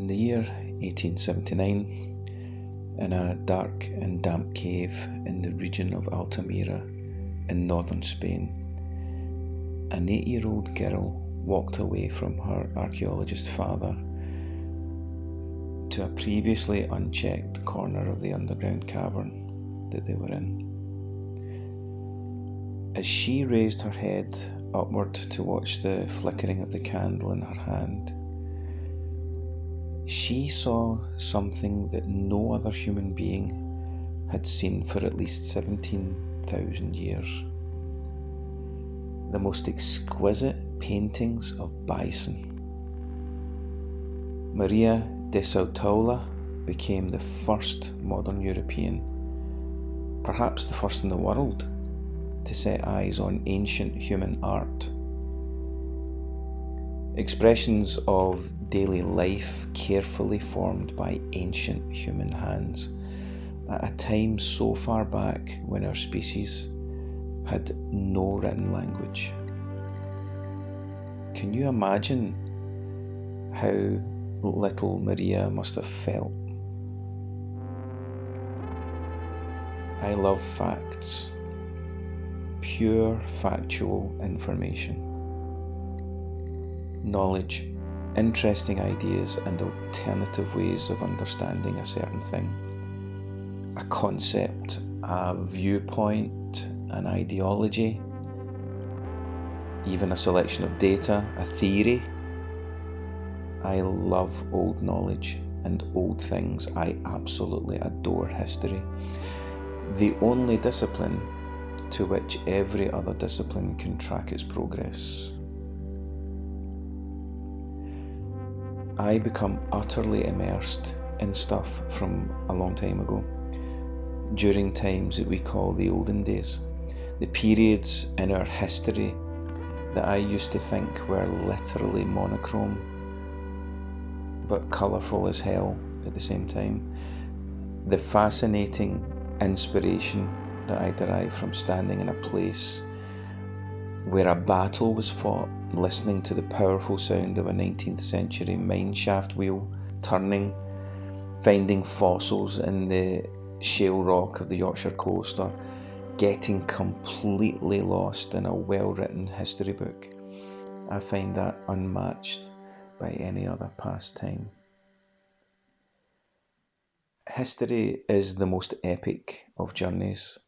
In the year 1879, in a dark and damp cave in the region of Altamira in northern Spain, an 8-year-old girl walked away from her archaeologist father to a previously unchecked corner of the underground cavern that they were in. As she raised her head upward to watch the flickering of the candle in her hand, she saw something that no other human being had seen for at least 17,000 years. The most exquisite paintings of bison. Maria de Sautaula became the first modern European, perhaps the first in the world, to set eyes on ancient human art. Expressions of daily life carefully formed by ancient human hands at a time so far back when our species had no written language. Can you imagine how little Maria must have felt? I love facts, pure factual information. Knowledge, interesting ideas and alternative ways of understanding a certain thing. A concept, a viewpoint, an ideology, even a selection of data, a theory. I love old knowledge and old things. I absolutely adore history. The only discipline to which every other discipline can track its progress. I become utterly immersed in stuff from a long time ago, during times that we call the olden days, the periods in our history that I used to think were literally monochrome, but colourful as hell at the same time. The fascinating inspiration that I derive from standing in a place where a battle was fought, listening to the powerful sound of a 19th century mineshaft wheel turning, finding fossils in the shale rock of the Yorkshire coast, or getting completely lost in a well-written history book. I find that unmatched by any other pastime. History is the most epic of journeys.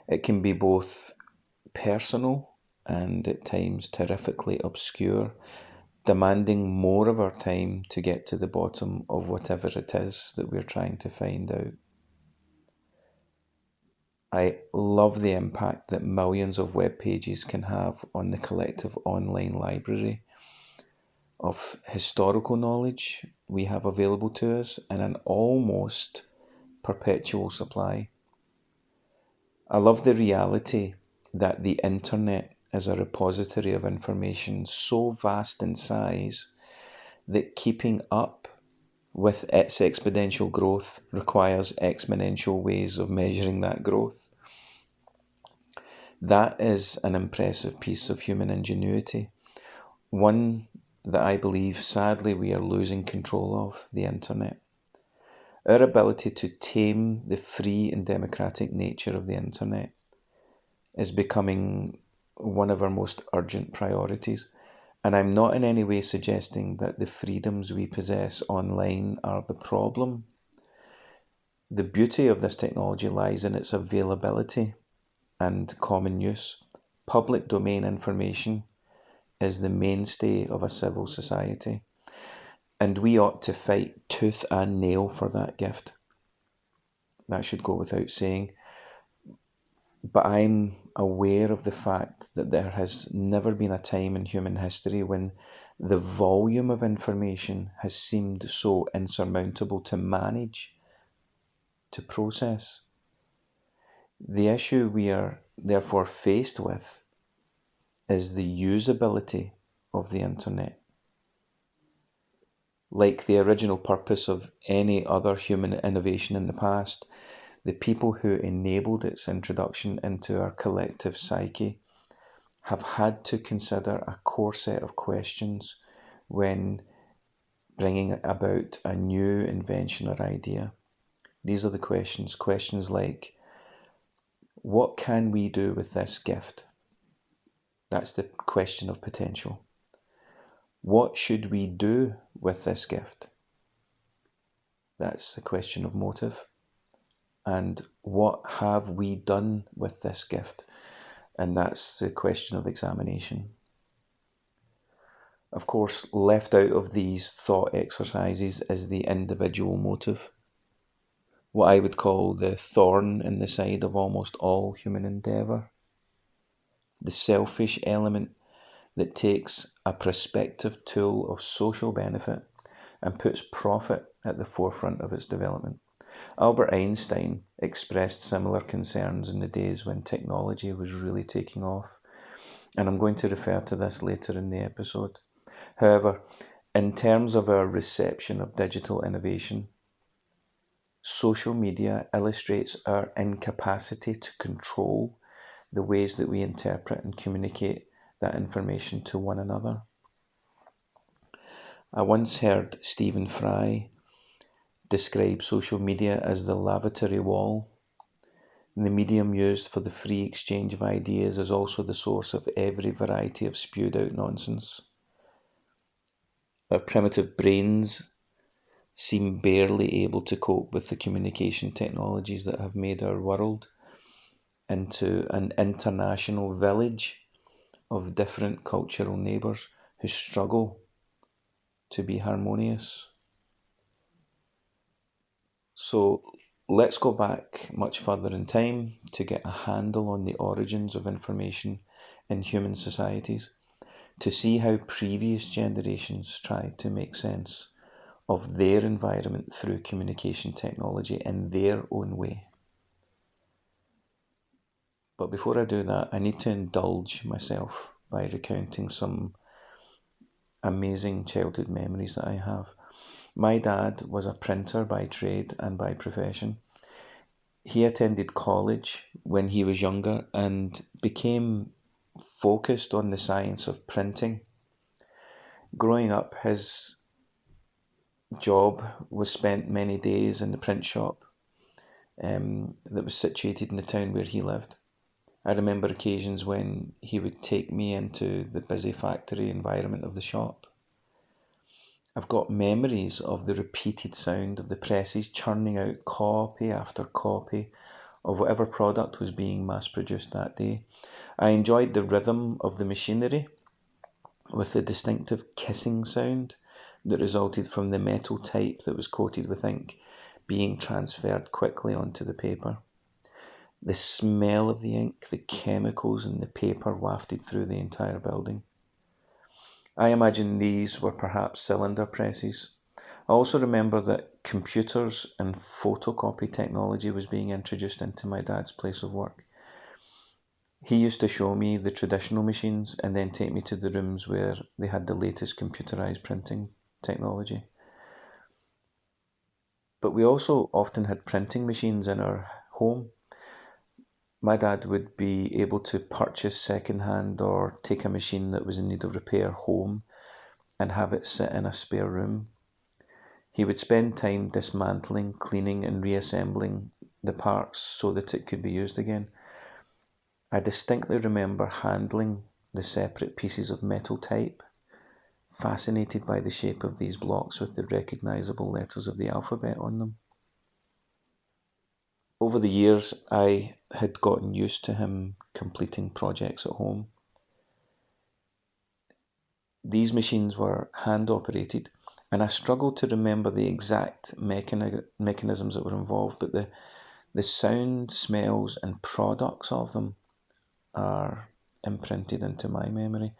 It can be both personal and at times terrifically obscure, demanding more of our time to get to the bottom of whatever it is that we're trying to find out. I love the impact that millions of web pages can have on the collective online library of historical knowledge we have available to us in an almost perpetual supply. I love the reality that the internet is a repository of information so vast in size that keeping up with its exponential growth requires exponential ways of measuring that growth. That is an impressive piece of human ingenuity, one that I believe sadly we are losing control of, the internet. Our ability to tame the free and democratic nature of the internet is becoming one of our most urgent priorities. And I'm not in any way suggesting that the freedoms we possess online are the problem. The beauty of this technology lies in its availability and common use. Public domain information is the mainstay of a civil society, and we ought to fight tooth and nail for that gift. That should go without saying. But I'm aware of the fact that there has never been a time in human history when the volume of information has seemed so insurmountable to manage, to process. The issue we are therefore faced with is the usability of the internet. Like the original purpose of any other human innovation in the past, the people who enabled its introduction into our collective psyche have had to consider a core set of questions when bringing about a new invention or idea. These are the questions. Questions like, what can we do with this gift? That's the question of potential. What should we do with this gift? That's the question of motive. And what have we done with this gift? And that's the question of examination. Of course, left out of these thought exercises is the individual motive, what I would call the thorn in the side of almost all human endeavour, the selfish element that takes a prospective tool of social benefit and puts profit at the forefront of its development. Albert Einstein expressed similar concerns in the days when technology was really taking off, and I'm going to refer to this later in the episode. However, in terms of our reception of digital innovation, social media illustrates our incapacity to control the ways that we interpret and communicate that information to one another. I once heard Stephen Fry describe social media as the lavatory wall. The medium used for the free exchange of ideas is also the source of every variety of spewed out nonsense. Our primitive brains seem barely able to cope with the communication technologies that have made our world into an international village of different cultural neighbours who struggle to be harmonious. So let's go back much further in time to get a handle on the origins of information in human societies, to see how previous generations tried to make sense of their environment through communication technology in their own way. But before I do that, I need to indulge myself by recounting some amazing childhood memories that I have. My dad was a printer by trade and by profession. He attended college when he was younger and became focused on the science of printing. Growing up, his job was spent many days in the print shop that was situated in the town where he lived. I remember occasions when he would take me into the busy factory environment of the shop. I've got memories of the repeated sound of the presses churning out copy after copy of whatever product was being mass produced that day. I enjoyed the rhythm of the machinery with the distinctive kissing sound that resulted from the metal type that was coated with ink being transferred quickly onto the paper. The smell of the ink, the chemicals and the paper wafted through the entire building. I imagine these were perhaps cylinder presses. I also remember that computers and photocopy technology was being introduced into my dad's place of work. He used to show me the traditional machines and then take me to the rooms where they had the latest computerized printing technology. But we also often had printing machines in our home. My dad would be able to purchase second-hand or take a machine that was in need of repair home and have it sit in a spare room. He would spend time dismantling, cleaning and reassembling the parts so that it could be used again. I distinctly remember handling the separate pieces of metal type, fascinated by the shape of these blocks with the recognisable letters of the alphabet on them. Over the years, I had gotten used to him completing projects at home. These machines were hand operated, and I struggled to remember the exact mechanisms that were involved, but the sound, smells, and products of them are imprinted into my memory.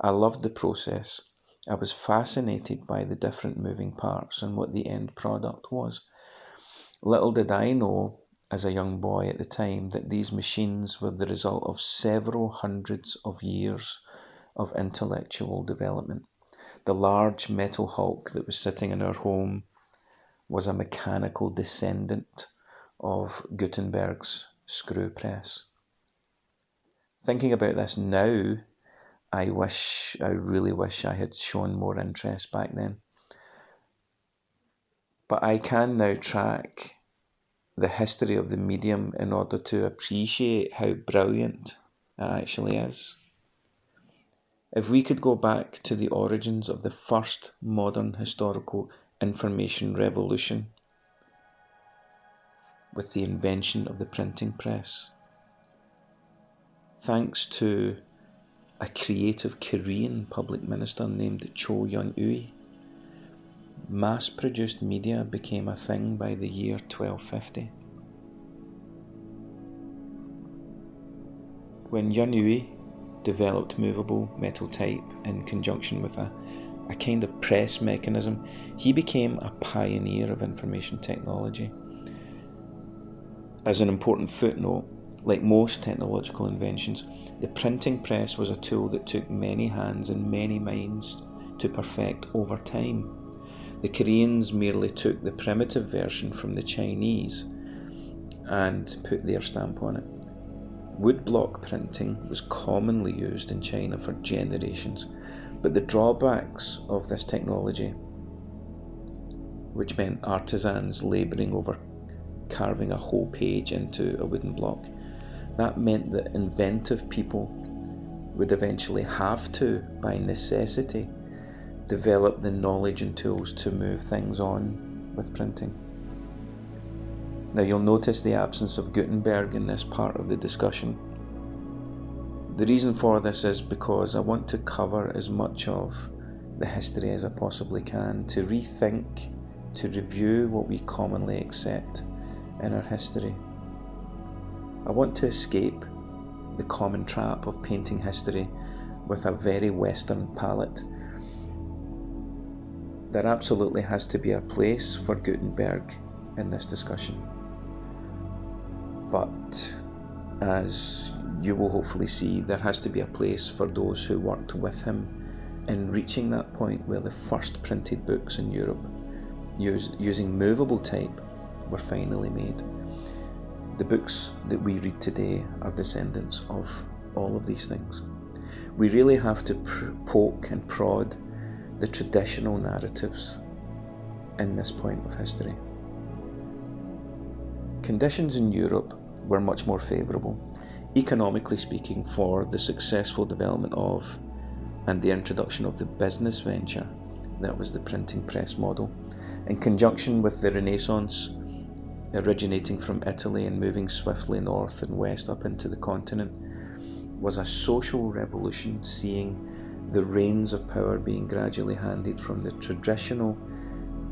I loved the process. I was fascinated by the different moving parts and what the end product was. Little did I know, as a young boy at the time, that these machines were the result of several hundreds of years of intellectual development. The large metal hulk that was sitting in our home was a mechanical descendant of Gutenberg's screw press. Thinking about this now, I really wish I had shown more interest back then. But I can now track the history of the medium in order to appreciate how brilliant it actually is. If we could go back to the origins of the first modern historical information revolution with the invention of the printing press, thanks to a creative Korean public minister named Cho Yun-ui, mass-produced media became a thing by the year 1250. When Yun-ui developed movable metal type in conjunction with a kind of press mechanism, he became a pioneer of information technology. As an important footnote, like most technological inventions, the printing press was a tool that took many hands and many minds to perfect over time. The Koreans merely took the primitive version from the Chinese and put their stamp on it. Woodblock printing was commonly used in China for generations, but the drawbacks of this technology, which meant artisans labouring over carving a whole page into a wooden block, that meant that inventive people would eventually have to, by necessity, develop the knowledge and tools to move things on with printing. Now you'll notice the absence of Gutenberg in this part of the discussion. The reason for this is because I want to cover as much of the history as I possibly can, to rethink, to review what we commonly accept in our history. I want to escape the common trap of painting history with a very Western palette. There absolutely has to be a place for Gutenberg in this discussion. But as you will hopefully see, there has to be a place for those who worked with him in reaching that point where the first printed books in Europe using movable type were finally made. The books that we read today are descendants of all of these things. We really have to poke and prod the traditional narratives in this point of history. Conditions in Europe were much more favourable, economically speaking, for the successful development of and the introduction of the business venture that was the printing press model, in conjunction with the Renaissance originating from Italy and moving swiftly north and west up into the continent, was a social revolution, seeing the reins of power being gradually handed from the traditional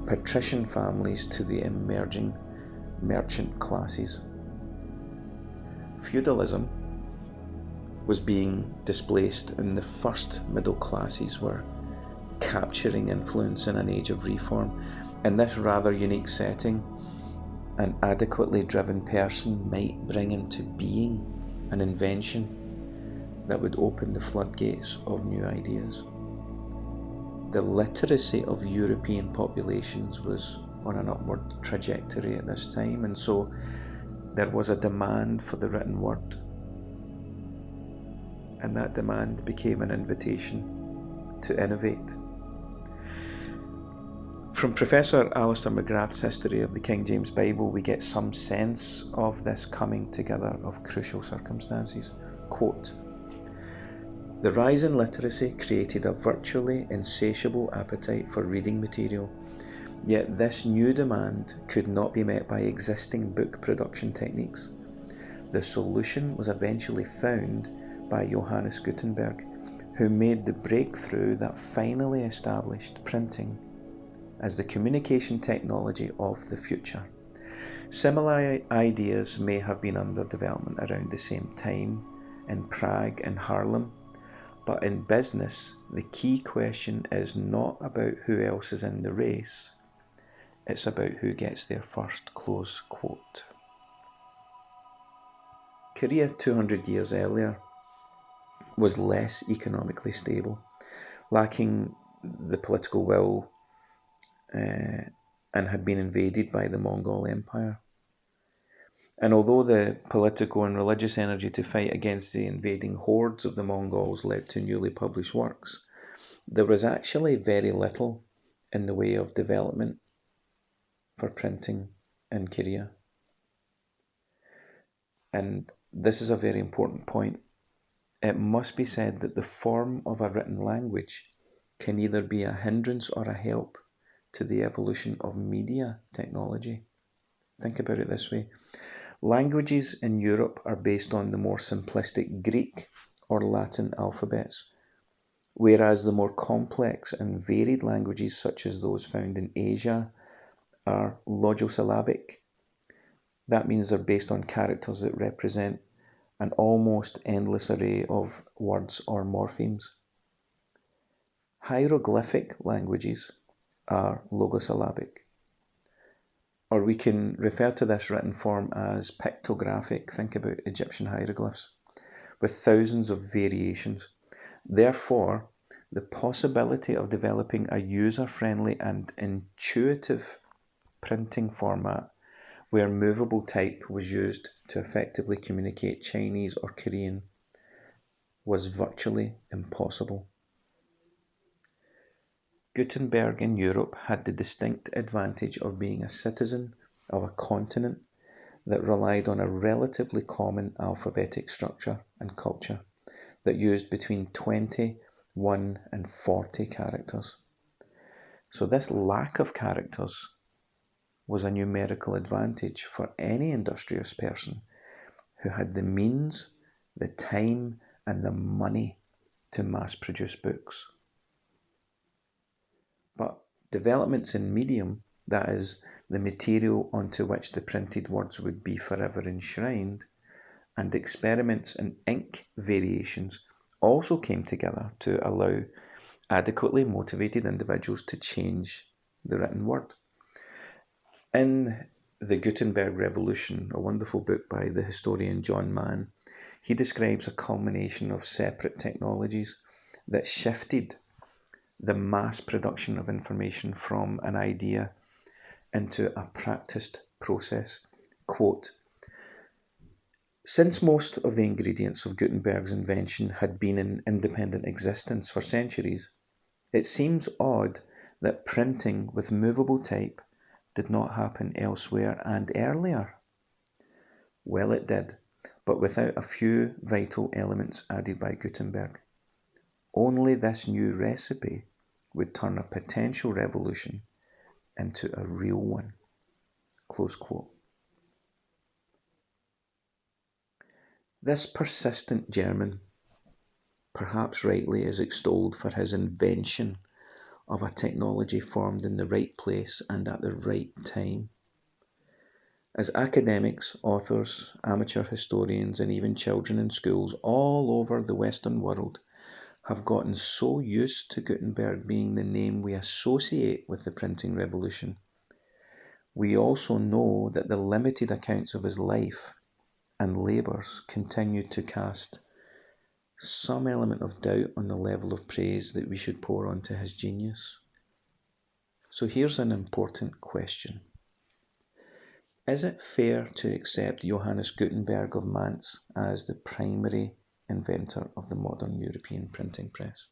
patrician families to the emerging merchant classes. Feudalism was being displaced, and the first middle classes were capturing influence in an age of reform. In this rather unique setting, an adequately driven person might bring into being an invention that would open the floodgates of new ideas. The literacy of European populations was on an upward trajectory at this time, and so there was a demand for the written word, and that demand became an invitation to innovate. From Professor Alistair McGrath's History of the King James Bible, we get some sense of this coming together of crucial circumstances. Quote, "The rise in literacy created a virtually insatiable appetite for reading material, yet this new demand could not be met by existing book production techniques. The solution was eventually found by Johannes Gutenberg, who made the breakthrough that finally established printing as the communication technology of the future. Similar ideas may have been under development around the same time in Prague and Haarlem, but in business, the key question is not about who else is in the race, it's about who gets there first." Close quote. Korea 200 years earlier was less economically stable, lacking the political will, and had been invaded by the Mongol Empire. And although the political and religious energy to fight against the invading hordes of the Mongols led to newly published works, there was actually very little in the way of development for printing in Korea. And this is a very important point. It must be said that the form of a written language can either be a hindrance or a help to the evolution of media technology. Think about it this way. Languages in Europe are based on the more simplistic Greek or Latin alphabets, whereas the more complex and varied languages, such as those found in Asia, are logosyllabic. That means they're based on characters that represent an almost endless array of words or morphemes. Hieroglyphic languages are logosyllabic, or we can refer to this written form as pictographic. Think about Egyptian hieroglyphs, with thousands of variations. Therefore, the possibility of developing a user-friendly and intuitive printing format where movable type was used to effectively communicate Chinese or Korean was virtually impossible. Gutenberg in Europe had the distinct advantage of being a citizen of a continent that relied on a relatively common alphabetic structure and culture that used between 21 and 40 characters. So this lack of characters was a numerical advantage for any industrious person who had the means, the time, and the money to mass produce books. But developments in medium, that is, the material onto which the printed words would be forever enshrined, and experiments in ink variations also came together to allow adequately motivated individuals to change the written word. In The Gutenberg Revolution, a wonderful book by the historian John Mann, he describes a culmination of separate technologies that shifted the mass production of information from an idea into a practiced process. Quote, "Since most of the ingredients of Gutenberg's invention had been in independent existence for centuries, it seems odd that printing with movable type did not happen elsewhere and earlier. Well, it did, but without a few vital elements added by Gutenberg. Only this new recipe would turn a potential revolution into a real one." Close quote. This persistent German, perhaps rightly, is extolled for his invention of a technology formed in the right place and at the right time. As academics, authors, amateur historians, and even children in schools all over the Western world have gotten so used to Gutenberg being the name we associate with the printing revolution, we also know that the limited accounts of his life and labours continue to cast some element of doubt on the level of praise that we should pour onto his genius. So here's an important question. Is it fair to accept Johannes Gutenberg of Mainz as the primary inventor of the modern European printing press?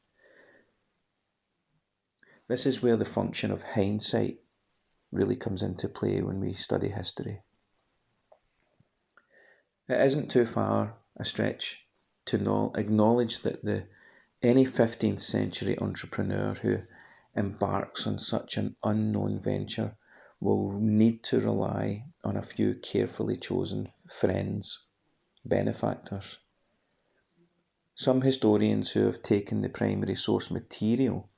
This is where the function of hindsight really comes into play when we study history. It isn't too far a stretch to acknowledge that any 15th century entrepreneur who embarks on such an unknown venture will need to rely on a few carefully chosen friends, benefactors. Some historians who have taken the primary source material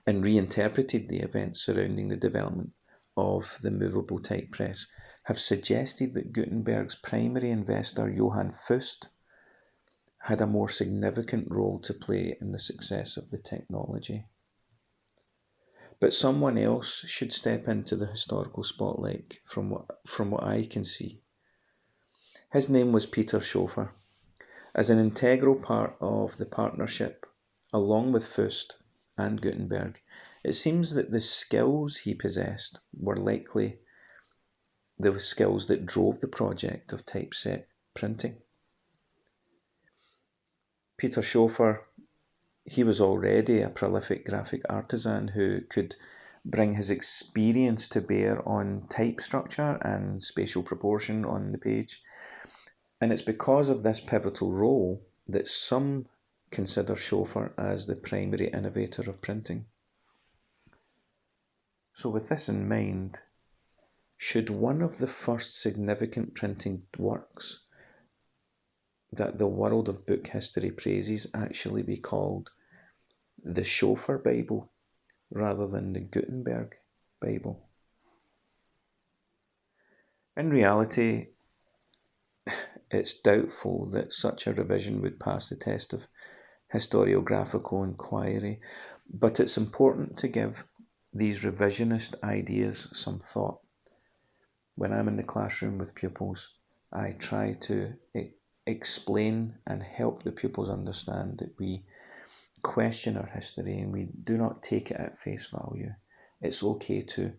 and reinterpreted the events surrounding the development of the movable type press have suggested that Gutenberg's primary investor, Johann Fust, had a more significant role to play in the success of the technology. But someone else should step into the historical spotlight from what I can see. His name was Peter Schoeffer. As an integral part of the partnership, along with Fust and Gutenberg, it seems that the skills he possessed were likely the skills that drove the project of typeset printing. Peter Schoeffer, he was already a prolific graphic artisan who could bring his experience to bear on type structure and spatial proportion on the page. And it's because of this pivotal role that some consider Schoeffer as the primary innovator of printing. So with this in mind, should one of the first significant printing works that the world of book history praises actually be called the Schoeffer Bible rather than the Gutenberg Bible? In reality, it's doubtful that such a revision would pass the test of historiographical inquiry, but it's important to give these revisionist ideas some thought. When I'm in the classroom with pupils, I try to explain and help the pupils understand that we question our history and we do not take it at face value. It's okay to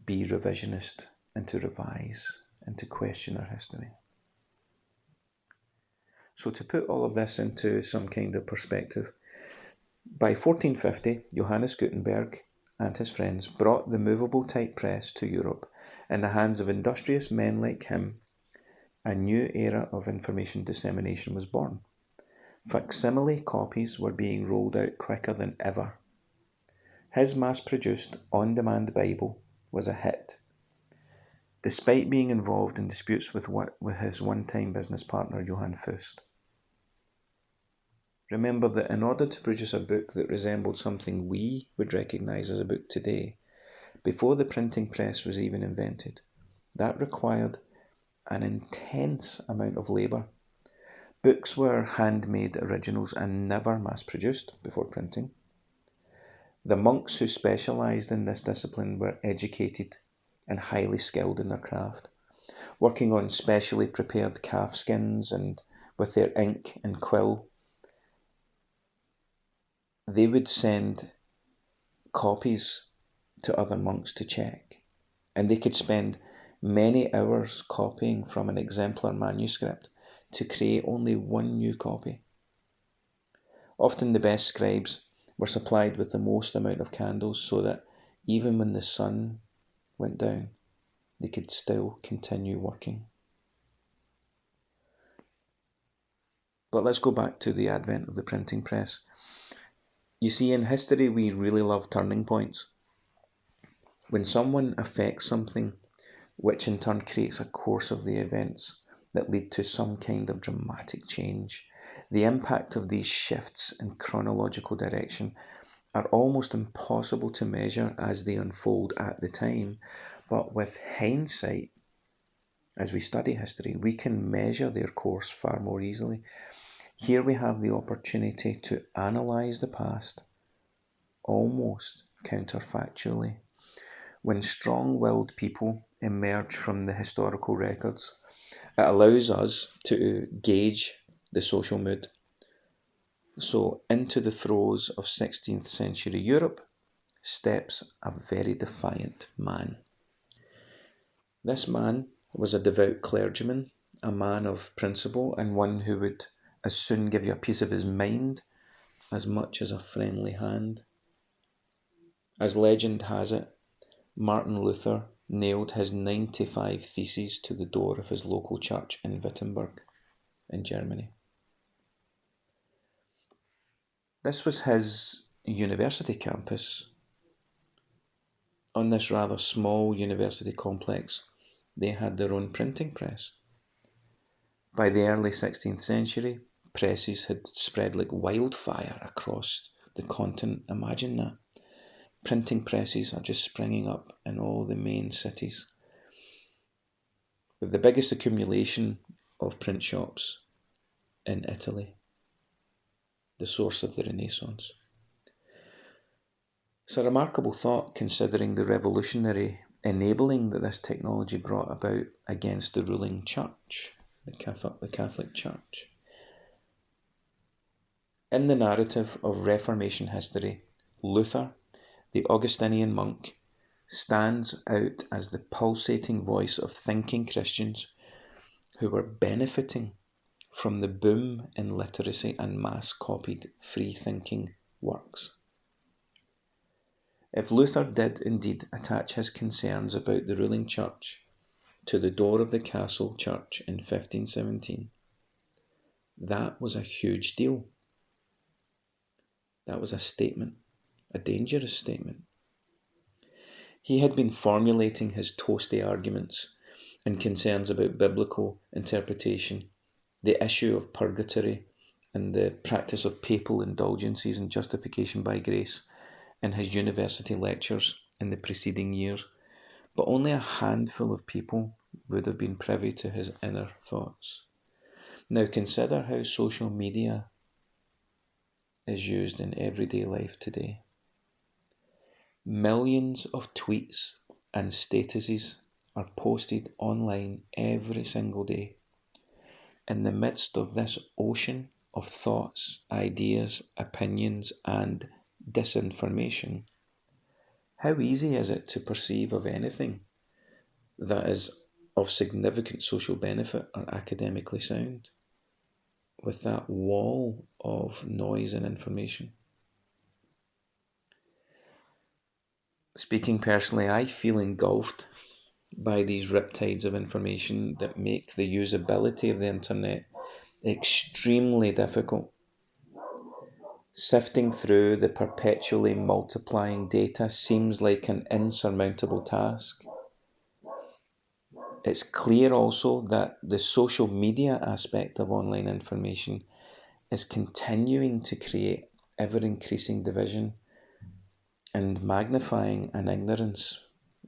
be revisionist and to revise and to question our history. So to put all of this into some kind of perspective, by 1450, Johannes Gutenberg and his friends brought the movable type press to Europe. In the hands of industrious men like him, a new era of information dissemination was born. Facsimile copies were being rolled out quicker than ever. His mass-produced, on-demand Bible was a hit, despite being involved in disputes with his one-time business partner Johann Faust. Remember that in order to produce a book that resembled something we would recognise as a book today, before the printing press was even invented, that required an intense amount of labour. Books were handmade originals and never mass-produced before printing. The monks who specialised in this discipline were educated and highly skilled in their craft, working on specially prepared calf skins and with their ink and quill. They would send copies to other monks to check, and they could spend many hours copying from an exemplar manuscript to create only one new copy. Often the best scribes were supplied with the most amount of candles so that even when the sun went down, they could still continue working. But let's go back to the advent of the printing press. You see, in history, we really love turning points. When someone affects something, which in turn creates a course of the events that lead to some kind of dramatic change, the impact of these shifts in chronological direction are almost impossible to measure as they unfold at the time, but with hindsight, as we study history, we can measure their course far more easily. Here we have the opportunity to analyse the past almost counterfactually. When strong-willed people emerge from the historical records, it allows us to gauge the social mood. So into the throes of 16th century Europe steps a very defiant man. This man was a devout clergyman, a man of principle, and one who would as soon give you a piece of his mind as much as a friendly hand. As legend has it, Martin Luther nailed his 95 theses to the door of his local church in Wittenberg, in Germany. This was his university campus. On this rather small university complex, they had their own printing press. By the early 16th century, presses had spread like wildfire across the continent. Imagine that. Printing presses are just springing up in all the main cities, with the biggest accumulation of print shops in Italy, the source of the Renaissance. It's a remarkable thought considering the revolutionary enabling that this technology brought about against the ruling church, the Catholic Church. In the narrative of Reformation history, Luther, the Augustinian monk, stands out as the pulsating voice of thinking Christians who were benefiting from the boom in literacy and mass-copied free-thinking works. If Luther did indeed attach his concerns about the ruling church to the door of the castle church in 1517, that was a huge deal. That was a statement, a dangerous statement. He had been formulating his toasty arguments and concerns about biblical interpretation, the issue of purgatory, and the practice of papal indulgences and justification by grace in his university lectures in the preceding years, but only a handful of people would have been privy to his inner thoughts. Now consider how social media is used in everyday life today. Millions of tweets and statuses are posted online every single day. In the midst of this ocean of thoughts, ideas, opinions, and disinformation, how easy is it to perceive of anything that is of significant social benefit or academically sound with that wall of noise and information? Speaking personally, I feel engulfed by these riptides of information that make the usability of the internet extremely difficult. Sifting through the perpetually multiplying data seems like an insurmountable task. It's clear also that the social media aspect of online information is continuing to create ever-increasing division and magnifying an ignorance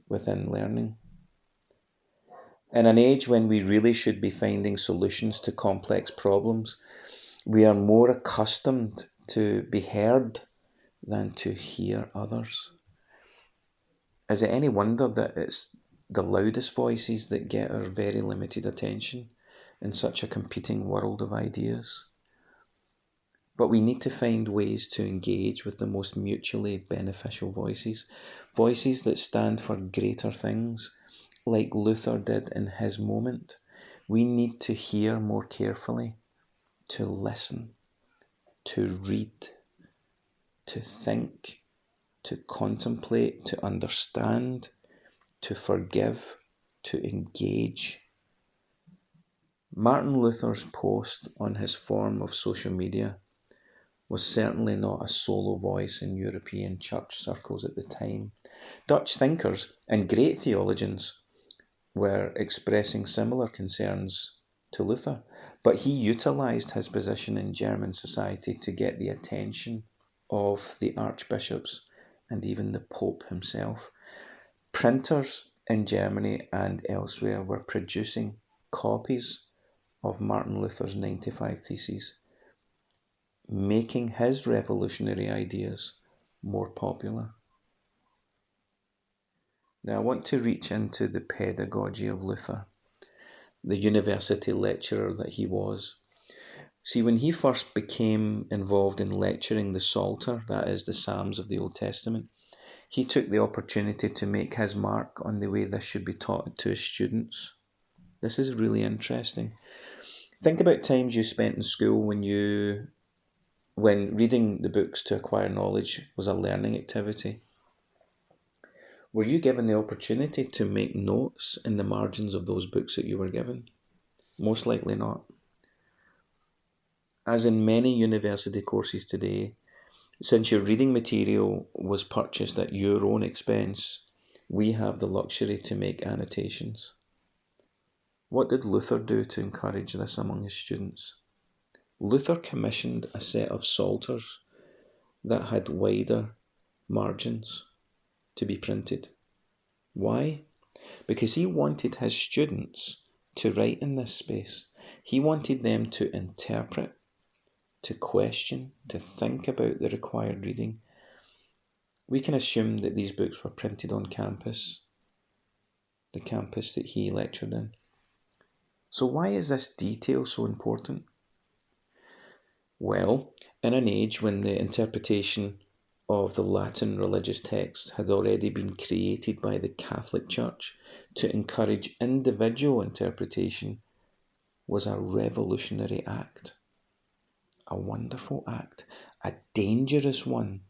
within learning. In an age when we really should be finding solutions to complex problems, we are more accustomed to be heard than to hear others. Is it any wonder that it's the loudest voices that get our very limited attention in such a competing world of ideas? But we need to find ways to engage with the most mutually beneficial voices, voices that stand for greater things, like Luther did in his moment. We need to hear more carefully, to listen, to read, to think, to contemplate, to understand, to forgive, to engage. Martin Luther's post on his form of social media was certainly not a solo voice in European church circles at the time. Dutch thinkers and great theologians were expressing similar concerns to Luther, but he utilised his position in German society to get the attention of the archbishops and even the Pope himself. Printers in Germany and elsewhere were producing copies of Martin Luther's 95 Theses, making his revolutionary ideas more popular. Now, I want to reach into the pedagogy of Luther, the university lecturer that he was. See, when he first became involved in lecturing the Psalter, that is, the Psalms of the Old Testament, he took the opportunity to make his mark on the way this should be taught to his students. This is really interesting. Think about times you spent in school when reading the books to acquire knowledge was a learning activity. Were you given the opportunity to make notes in the margins of those books that you were given? Most likely not. As in many university courses today, since your reading material was purchased at your own expense, we have the luxury to make annotations. What did Luther do to encourage this among his students? Luther commissioned a set of psalters that had wider margins to be printed. Why? Because he wanted his students to write in this space. He wanted them to interpret, to question, to think about the required reading. We can assume that these books were printed on campus, the campus that he lectured in. So why is this detail so important? Well, in an age when the interpretation of the Latin religious texts had already been created by the Catholic Church to encourage individual interpretation was a revolutionary act, a wonderful act, a dangerous one.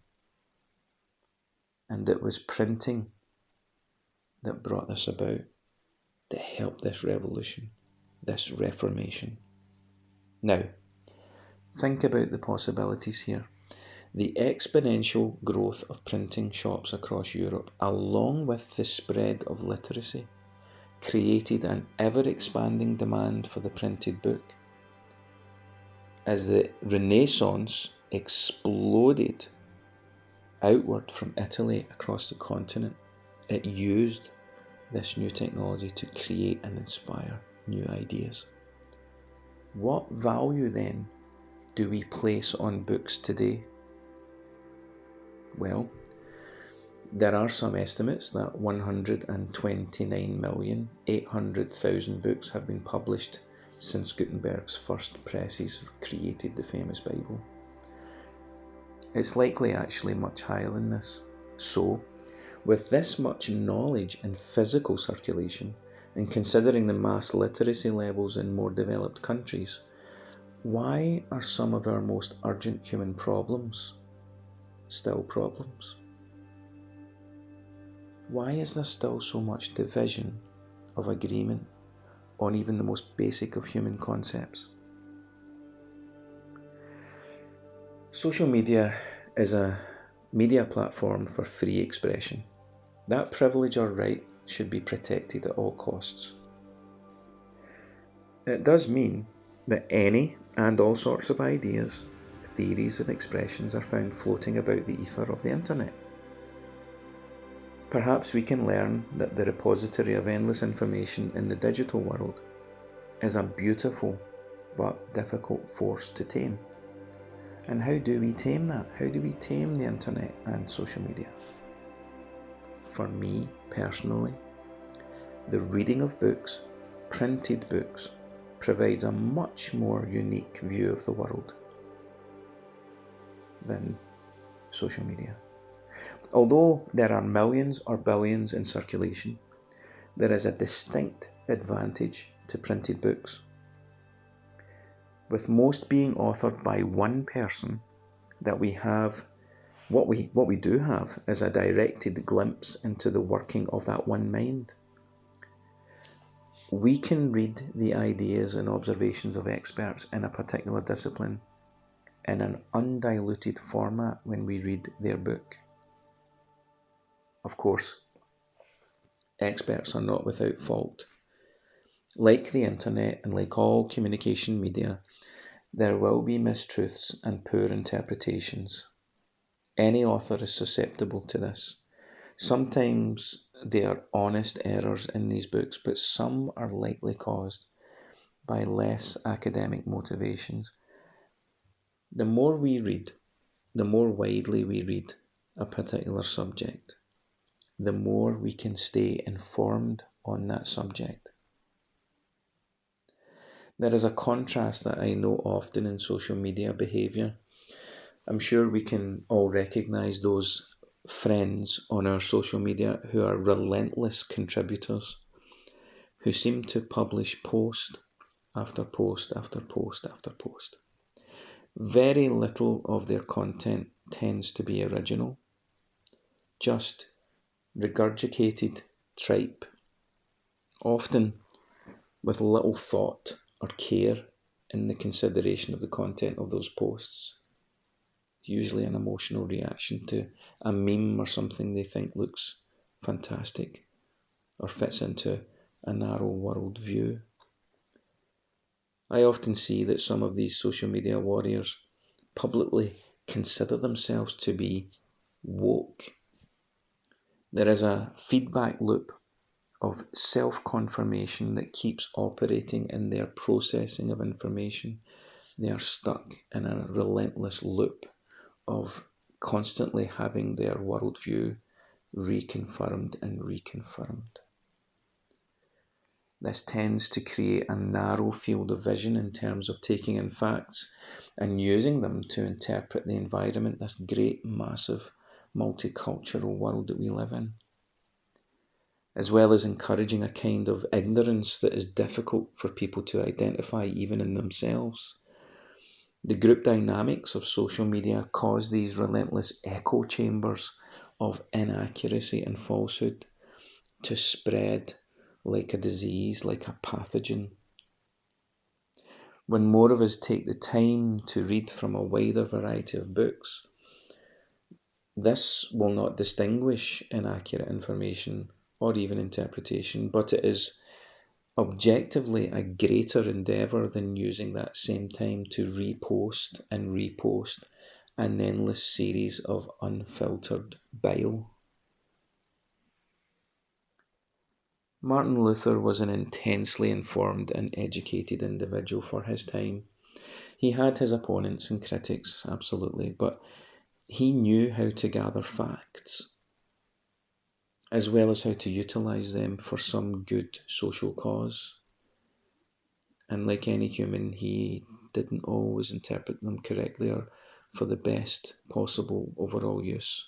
And it was printing that brought this about, that helped this revolution, this reformation. Now, think about the possibilities here. The exponential growth of printing shops across Europe, along with the spread of literacy, created an ever-expanding demand for the printed book. As the Renaissance exploded outward from Italy across the continent, it used this new technology to create and inspire new ideas. What value then do we place on books today? Well, there are some estimates that 129,800,000 books have been published since Gutenberg's first presses created the famous Bible. It's likely actually much higher than this. So, with this much knowledge in physical circulation, and considering the mass literacy levels in more developed countries, why are some of our most urgent human problems still problems? Why is there still so much division of agreement on even the most basic of human concepts? Social media is a media platform for free expression. That privilege or right should be protected at all costs. It does mean that any and all sorts of ideas, theories and expressions are found floating about the ether of the internet. Perhaps we can learn that the repository of endless information in the digital world is a beautiful but difficult force to tame. And how do we tame that? How do we tame the internet and social media? For me, personally, the reading of books, printed books, provides a much more unique view of the world than social media. Although there are millions or billions in circulation, there is a distinct advantage to printed books. With most being authored by one person, that we have what we do have is a directed glimpse into the working of that one mind. We can read the ideas and observations of experts in a particular discipline in an undiluted format when we read their book. Of course, experts are not without fault. Like the internet and like all communication media, there will be mistruths and poor interpretations. Any author is susceptible to this. Sometimes they are honest errors in these books, but some are likely caused by less academic motivations. The more we read, the more widely we read a particular subject, the more we can stay informed on that subject. There is a contrast that I know often in social media behaviour. I'm sure we can all recognise those friends on our social media who are relentless contributors, who seem to publish post after post after post after post. Very little of their content tends to be original, just regurgitated tripe, often with little thought or care in the consideration of the content of those posts. Usually an emotional reaction to a meme or something they think looks fantastic or fits into a narrow world view. I often see that some of these social media warriors publicly consider themselves to be woke. There is a feedback loop of self-confirmation that keeps operating in their processing of information. They are stuck in a relentless loop of constantly having their worldview reconfirmed and reconfirmed. This tends to create a narrow field of vision in terms of taking in facts and using them to interpret the environment, this great, massive, multicultural world that we live in, as well as encouraging a kind of ignorance that is difficult for people to identify even in themselves. The group dynamics of social media cause these relentless echo chambers of inaccuracy and falsehood to spread like a disease, like a pathogen. When more of us take the time to read from a wider variety of books, this will not distinguish inaccurate information or even interpretation, but it is objectively a greater endeavour than using that same time to repost an endless series of unfiltered bile. Martin Luther was an intensely informed and educated individual for his time. He had his opponents and critics, absolutely, but he knew how to gather facts, as well as how to utilise them for some good social cause. And like any human, he didn't always interpret them correctly or for the best possible overall use.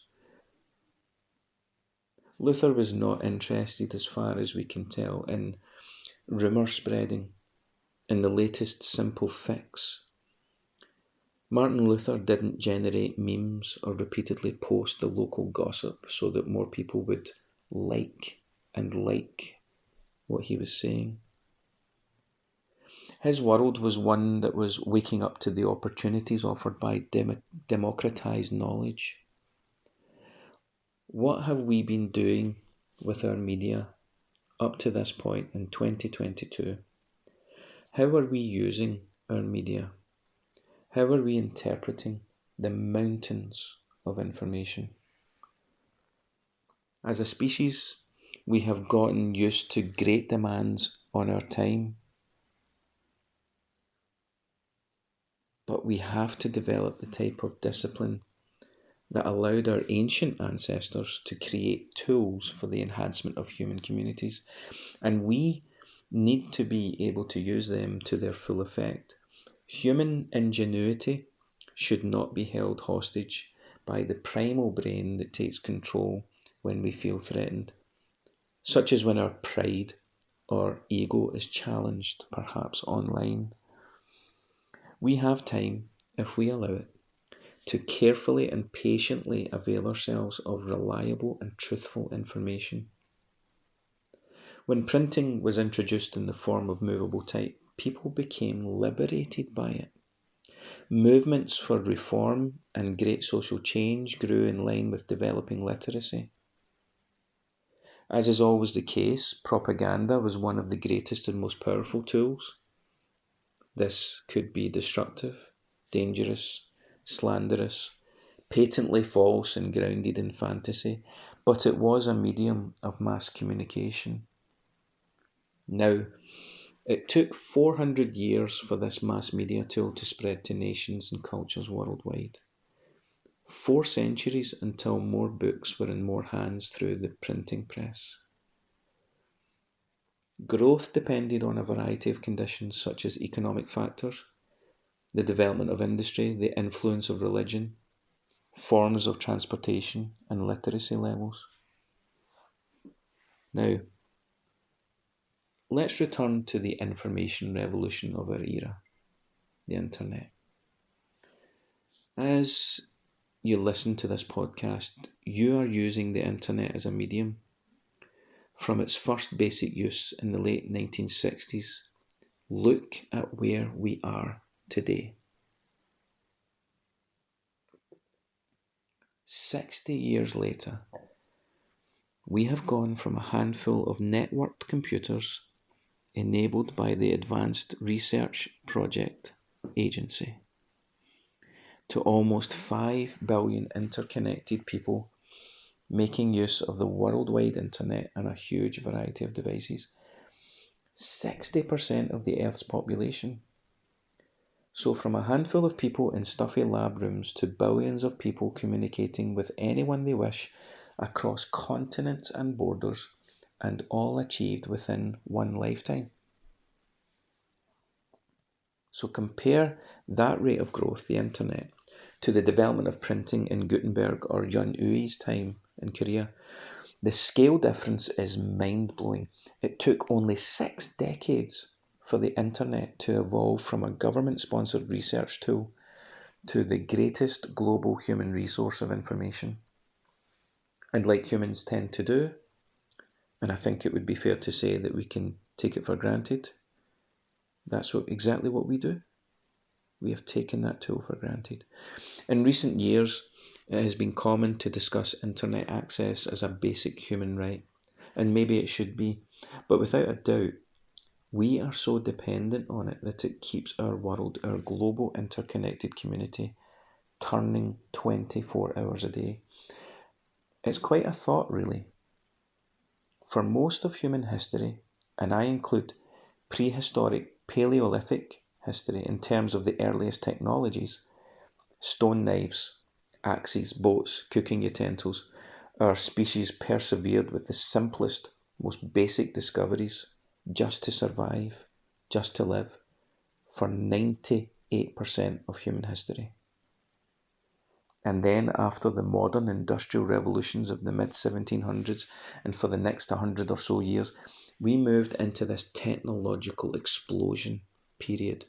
Luther was not interested, as far as we can tell, in rumour spreading, in the latest simple fix. Martin Luther didn't generate memes or repeatedly post the local gossip so that more people would like what he was saying. His world was one that was waking up to the opportunities offered by democratised knowledge. What have we been doing with our media up to this point in 2022? How are we using our media? How are we interpreting the mountains of information? As a species, we have gotten used to great demands on our time, but we have to develop the type of discipline that allowed our ancient ancestors to create tools for the enhancement of human communities, and we need to be able to use them to their full effect. Human ingenuity should not be held hostage by the primal brain that takes control when we feel threatened, such as when our pride or ego is challenged, perhaps online. We have time, if we allow it, to carefully and patiently avail ourselves of reliable and truthful information. When printing was introduced in the form of movable type, people became liberated by it. Movements for reform and great social change grew in line with developing literacy. As is always the case, propaganda was one of the greatest and most powerful tools. This could be destructive, dangerous, slanderous, patently false and grounded in fantasy, but it was a medium of mass communication. Now, it took 400 years for this mass media tool to spread to nations and cultures worldwide. 4 centuries until more books were in more hands through the printing press. Growth depended on a variety of conditions such as economic factors, the development of industry, the influence of religion, forms of transportation, and literacy levels. Now, let's return to the information revolution of our era, the internet. As you listen to this podcast, you are using the internet as a medium. From its first basic use in the late 1960s, look at where we are today. 60 years later, we have gone from a handful of networked computers enabled by the Advanced Research Project Agency to almost 5 billion interconnected people making use of the worldwide internet and a huge variety of devices. 60% of the Earth's population. So from a handful of people in stuffy lab rooms to billions of people communicating with anyone they wish across continents and borders, and all achieved within one lifetime. So compare that rate of growth, the internet, to the development of printing in Gutenberg or Yun Ui's time in Korea. The scale difference is mind-blowing. It took only 6 decades for the internet to evolve from a government-sponsored research tool to the greatest global human resource of information. And like humans tend to do, and I think it would be fair to say that we can take it for granted, that's exactly what we do. We have taken that tool for granted. In recent years, it has been common to discuss internet access as a basic human right, and maybe it should be, but without a doubt, we are so dependent on it that it keeps our world, our global interconnected community, turning 24 hours a day. It's quite a thought, really. For most of human history, and I include prehistoric Paleolithic history in terms of the earliest technologies, stone knives, axes, boats, cooking utensils, our species persevered with the simplest, most basic discoveries just to survive, just to live, for 98% of human history. And then, after the modern industrial revolutions of the mid 1700s, and for the next 100 or so years, we moved into this technological explosion period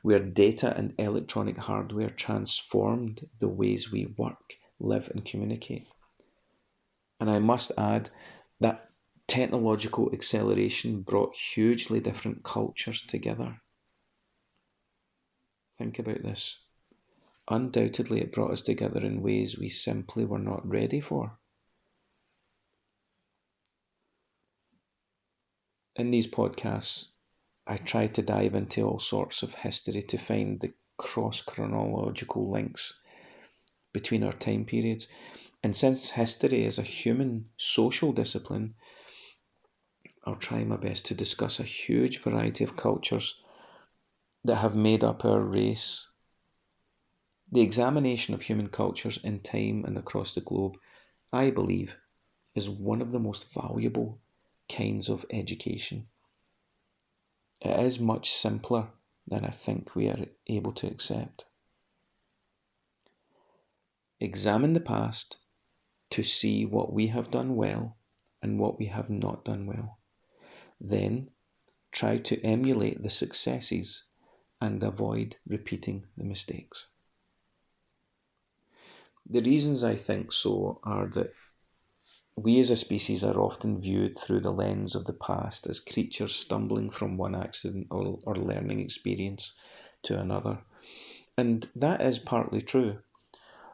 where data and electronic hardware transformed the ways we work, live, and communicate. And I must add that technological acceleration brought hugely different cultures together. Think about this. Undoubtedly, it brought us together in ways we simply were not ready for. In these podcasts, I try to dive into all sorts of history to find the cross chronological links between our time periods. And since history is a human social discipline, I'll try my best to discuss a huge variety of cultures that have made up our race. The examination of human cultures in time and across the globe, I believe, is one of the most valuable kinds of education. It is much simpler than I think we are able to accept. Examine the past to see what we have done well and what we have not done well. Then try to emulate the successes and avoid repeating the mistakes. The reasons I think so are that we as a species are often viewed through the lens of the past as creatures stumbling from one accident or learning experience to another. And that is partly true.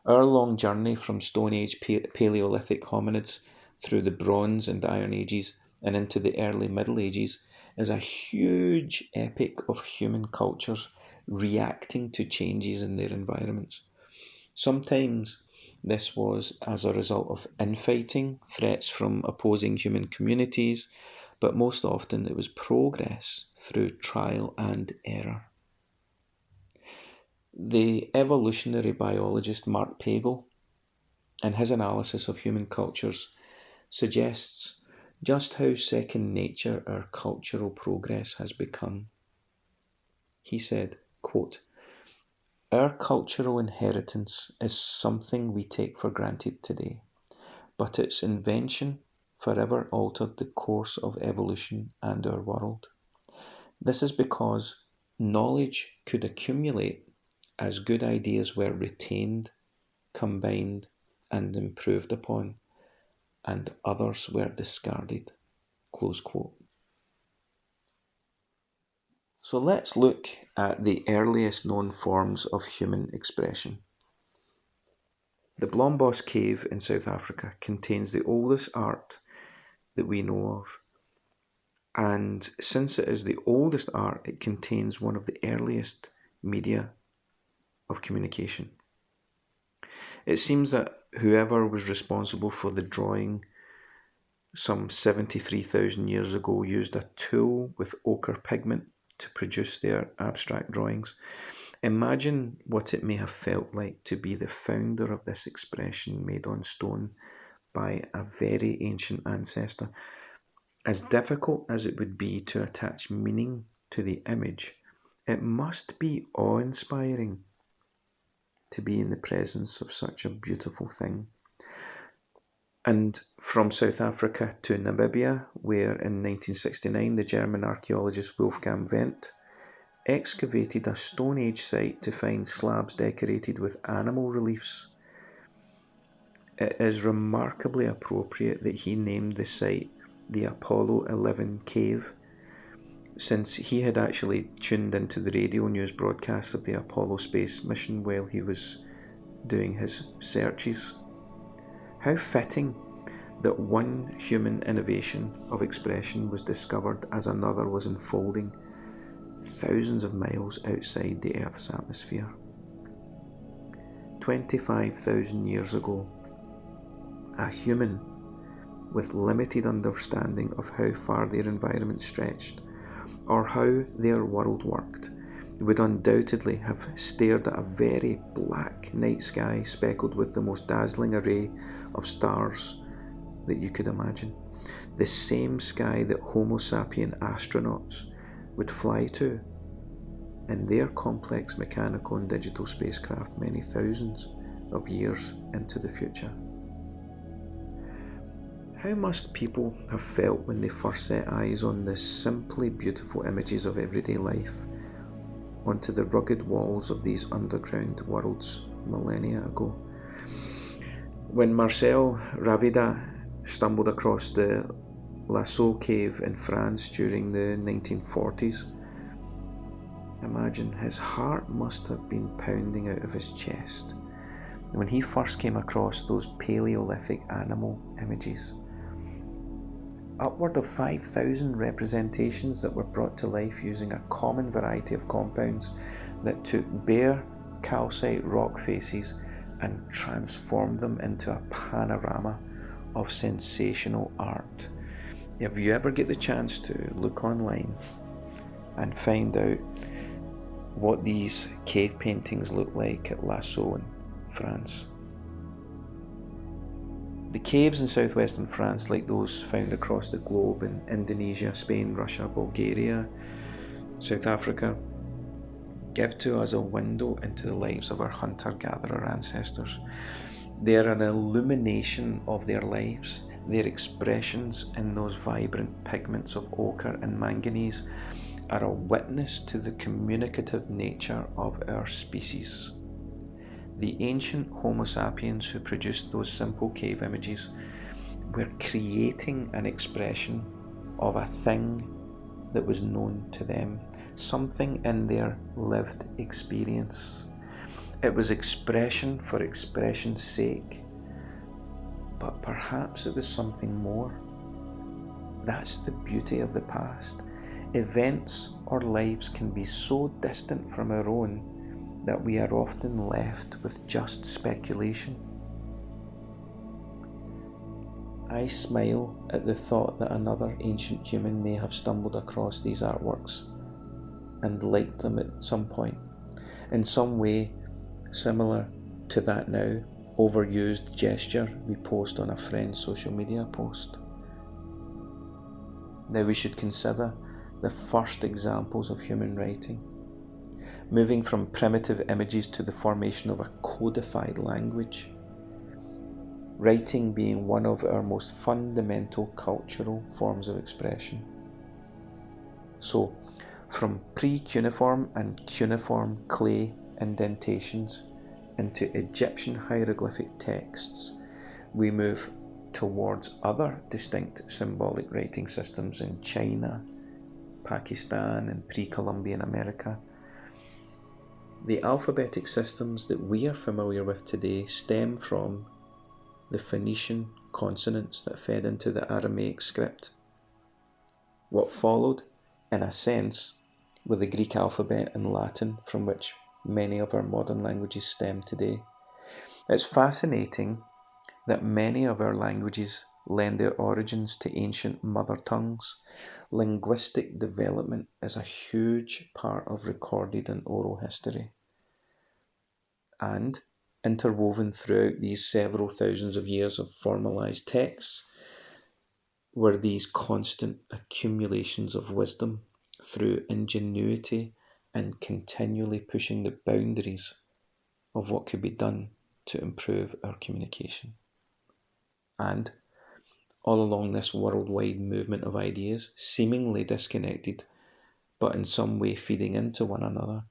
Our long journey from Stone Age Paleolithic hominids through the Bronze and Iron Ages and into the early Middle Ages is a huge epic of human cultures reacting to changes in their environments. Sometimes this was as a result of infighting, threats from opposing human communities, but most often it was progress through trial and error. The evolutionary biologist Mark Pagel, in his analysis of human cultures, suggests just how second nature our cultural progress has become. He said, quote, "Our cultural inheritance is something we take for granted today, but its invention forever altered the course of evolution and our world. This is because knowledge could accumulate as good ideas were retained, combined, and improved upon, and others were discarded." Close quote. So let's look at the earliest known forms of human expression. The Blombos Cave in South Africa contains the oldest art that we know of. And since it is the oldest art, it contains one of the earliest media of communication. It seems that whoever was responsible for the drawing some 73,000 years ago used a tool with ochre pigment to produce their abstract drawings. Imagine what it may have felt like to be the founder of this expression made on stone by a very ancient ancestor. As difficult as it would be to attach meaning to the image, it must be awe-inspiring to be in the presence of such a beautiful thing. And from South Africa to Namibia, where in 1969 the German archaeologist Wolfgang Wendt excavated a Stone Age site to find slabs decorated with animal reliefs. It is remarkably appropriate that he named the site the Apollo 11 Cave, since he had actually tuned into the radio news broadcasts of the Apollo space mission while he was doing his searches. How fitting that one human innovation of expression was discovered as another was unfolding thousands of miles outside the Earth's atmosphere. 25,000 years ago, a human with limited understanding of how far their environment stretched or how their world worked would undoubtedly have stared at a very black night sky speckled with the most dazzling array of stars that you could imagine. The same sky that Homo sapien astronauts would fly to in their complex mechanical and digital spacecraft many thousands of years into the future. How must people have felt when they first set eyes on the simply beautiful images of everyday life onto the rugged walls of these underground worlds millennia ago? When Marcel Ravida stumbled across the Lascaux cave in France during the 1940s, imagine his heart must have been pounding out of his chest when he first came across those Paleolithic animal images. Upward of 5,000 representations that were brought to life using a common variety of compounds that took bare calcite rock faces and transformed them into a panorama of sensational art. If you ever get the chance to look online and find out what these cave paintings look like at Lascaux in France. The caves in southwestern France, like those found across the globe in Indonesia, Spain, Russia, Bulgaria, South Africa, give to us a window into the lives of our hunter-gatherer ancestors. They are an illumination of their lives. Their expressions in those vibrant pigments of ochre and manganese are a witness to the communicative nature of our species. The ancient Homo sapiens who produced those simple cave images were creating an expression of a thing that was known to them, something in their lived experience. It was expression for expression's sake, but perhaps it was something more. That's the beauty of the past. Events or lives can be so distant from our own that we are often left with just speculation. I smile at the thought that another ancient human may have stumbled across these artworks and liked them at some point, in some way similar to that now overused gesture we post on a friend's social media post. Now we should consider the first examples of human writing, moving from primitive images to the formation of a codified language, writing being one of our most fundamental cultural forms of expression. So, from pre-cuneiform and cuneiform clay indentations into Egyptian hieroglyphic texts, we move towards other distinct symbolic writing systems in China, Pakistan, and pre-Columbian America. The alphabetic systems that we are familiar with today stem from the Phoenician consonants that fed into the Aramaic script. What followed, in a sense, were the Greek alphabet and Latin, from which many of our modern languages stem today. It's fascinating that many of our languages lend their origins to ancient mother tongues. Linguistic development is a huge part of recorded and oral history. And interwoven throughout these several thousands of years of formalized texts were these constant accumulations of wisdom through ingenuity and continually pushing the boundaries of what could be done to improve our communication. And all along this worldwide movement of ideas, seemingly disconnected, but in some way feeding into one another,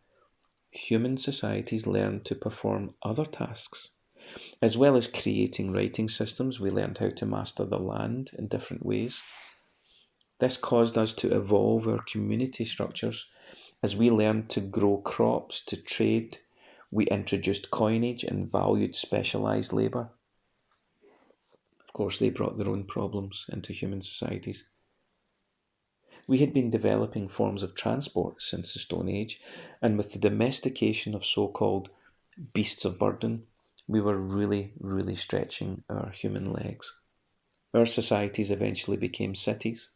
human societies learned to perform other tasks, As well as creating writing systems, we learned how to master the land in different ways. This caused us to evolve our community structures. As we learned to grow crops, to trade, we introduced coinage and valued specialised labour. Of course, they brought their own problems into human societies. We had been developing forms of transport since the Stone Age, and with the domestication of so-called beasts of burden, we were really stretching our human legs. Our societies eventually became cities,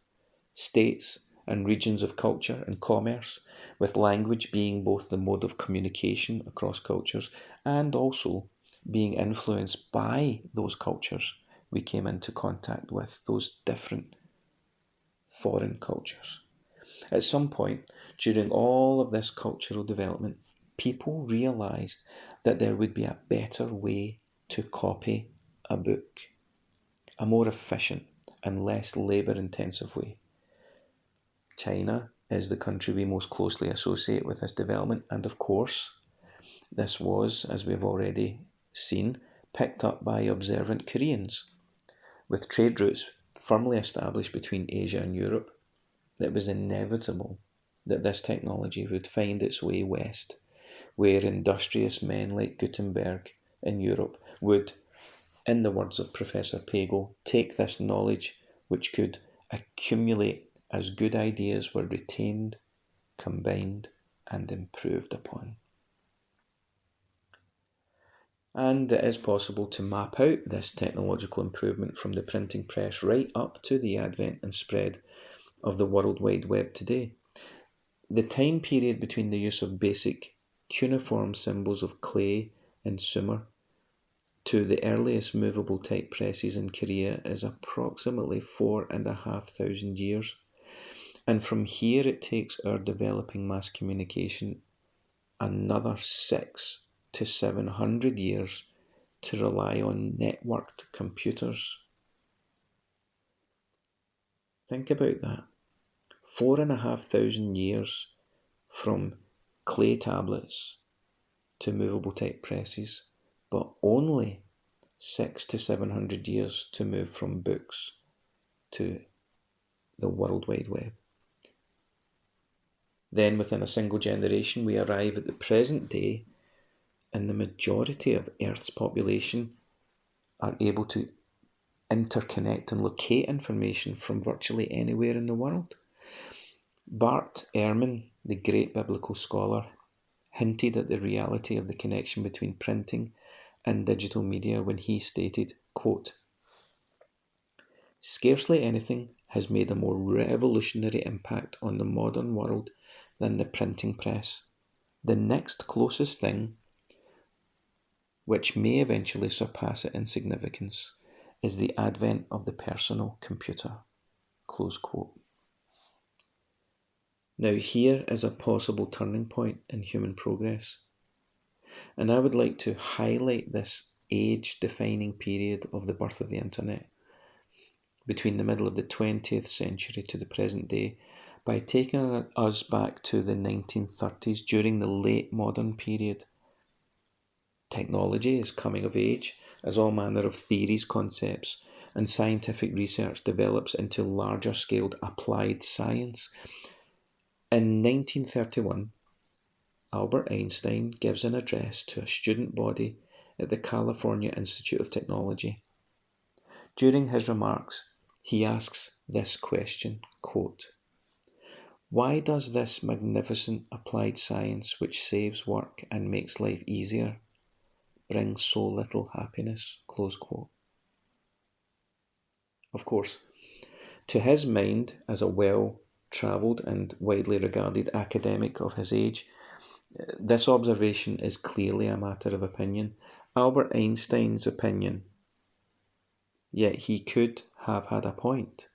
states, and regions of culture and commerce, with language being both the mode of communication across cultures and also being influenced by those cultures we came into contact with, those different foreign cultures. At some point during all of this cultural development, people realised that there would be a better way to copy a book, a more efficient and less labour intensive way. China is the country we most closely associate with this development, and of course, this was, as we've already seen, picked up by observant Koreans. With trade routes firmly established between Asia and Europe, it was inevitable that this technology would find its way west, where industrious men like Gutenberg in Europe would, in the words of Professor Pagel, take this knowledge which could accumulate as good ideas were retained, combined, and improved upon. And it is possible to map out this technological improvement from the printing press right up to the advent and spread of the World Wide Web today. The time period between the use of basic cuneiform symbols of clay in Sumer to the earliest movable type presses in Korea is approximately 4,500 years. And from here it takes our developing mass communication another 600 to 700 years to rely on networked computers. Think about that. 4,500 years from clay tablets to movable type presses, but only 600 to 700 years to move from books to the World Wide Web. Then within a single generation we arrive at the present day, and the majority of Earth's population are able to interconnect and locate information from virtually anywhere in the world. Bart Ehrman, the great biblical scholar, hinted at the reality of the connection between printing and digital media when he stated, quote, "Scarcely anything has made a more revolutionary impact on the modern world than the printing press. The next closest thing, which may eventually surpass it in significance, is the advent of the personal computer." Close quote. Now here is a possible turning point in human progress, and I would like to highlight this age-defining period of the birth of the internet between the middle of the 20th century to the present day by taking us back to the 1930s during the late modern period. Technology is coming of age as all manner of theories, concepts, and scientific research develops into larger scaled applied science. In 1931, Albert Einstein gives an address to a student body at the California Institute of Technology. During his remarks, he asks this question, quote, "Why does this magnificent applied science which saves work and makes life easier bring so little happiness?" Close quote. Of course, to his mind, as a well-travelled and widely regarded academic of his age, this observation is clearly a matter of opinion. Albert Einstein's opinion, yet he could have had a point.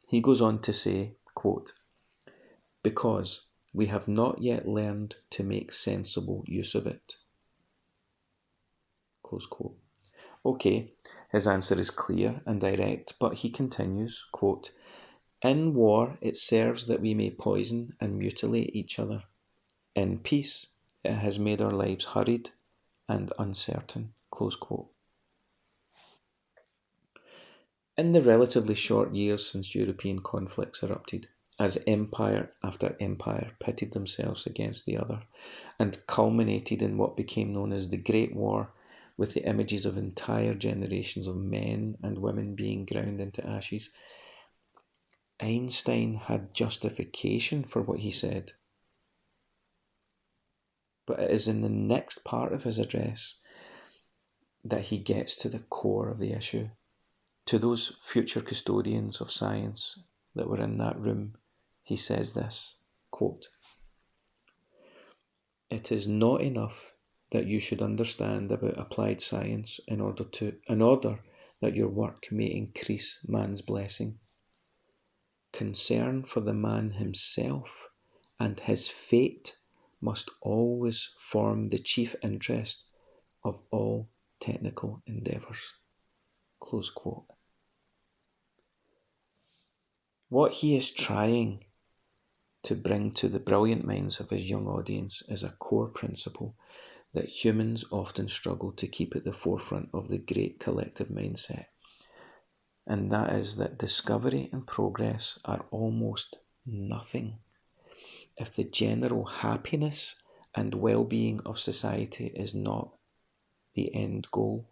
He goes on to say, quote, "Because we have not yet learned to make sensible use of it." Close quote. Okay, his answer is clear and direct, but he continues, quote, "In war it serves that we may poison and mutilate each other. In peace it has made our lives hurried and uncertain." Close quote. In the relatively short years since European conflicts erupted, as empire after empire pitted themselves against the other, and culminated in what became known as the Great War, with the images of entire generations of men and women being ground into ashes, Einstein had justification for what he said. But it is in the next part of his address that he gets to the core of the issue. To those future custodians of science that were in that room, he says this, quote, "It is not enough that you should understand about applied science in order that your work may increase man's blessing. Concern for the man himself and his fate must always form the chief interest of all technical endeavours." Close quote. What he is trying to bring to the brilliant minds of his young audience is a core principle that humans often struggle to keep at the forefront of the great collective mindset, and that is that discovery and progress are almost nothing if the general happiness and well-being of society is not the end goal.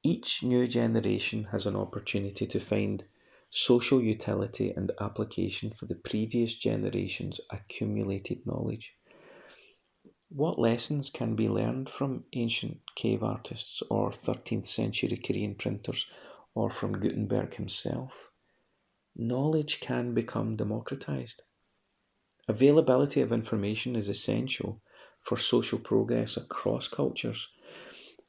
Each new generation has an opportunity to find social utility and application for the previous generation's accumulated knowledge. What lessons can be learned from ancient cave artists or 13th century Korean printers or from Gutenberg himself? Knowledge can become democratized. Availability of information is essential for social progress across cultures.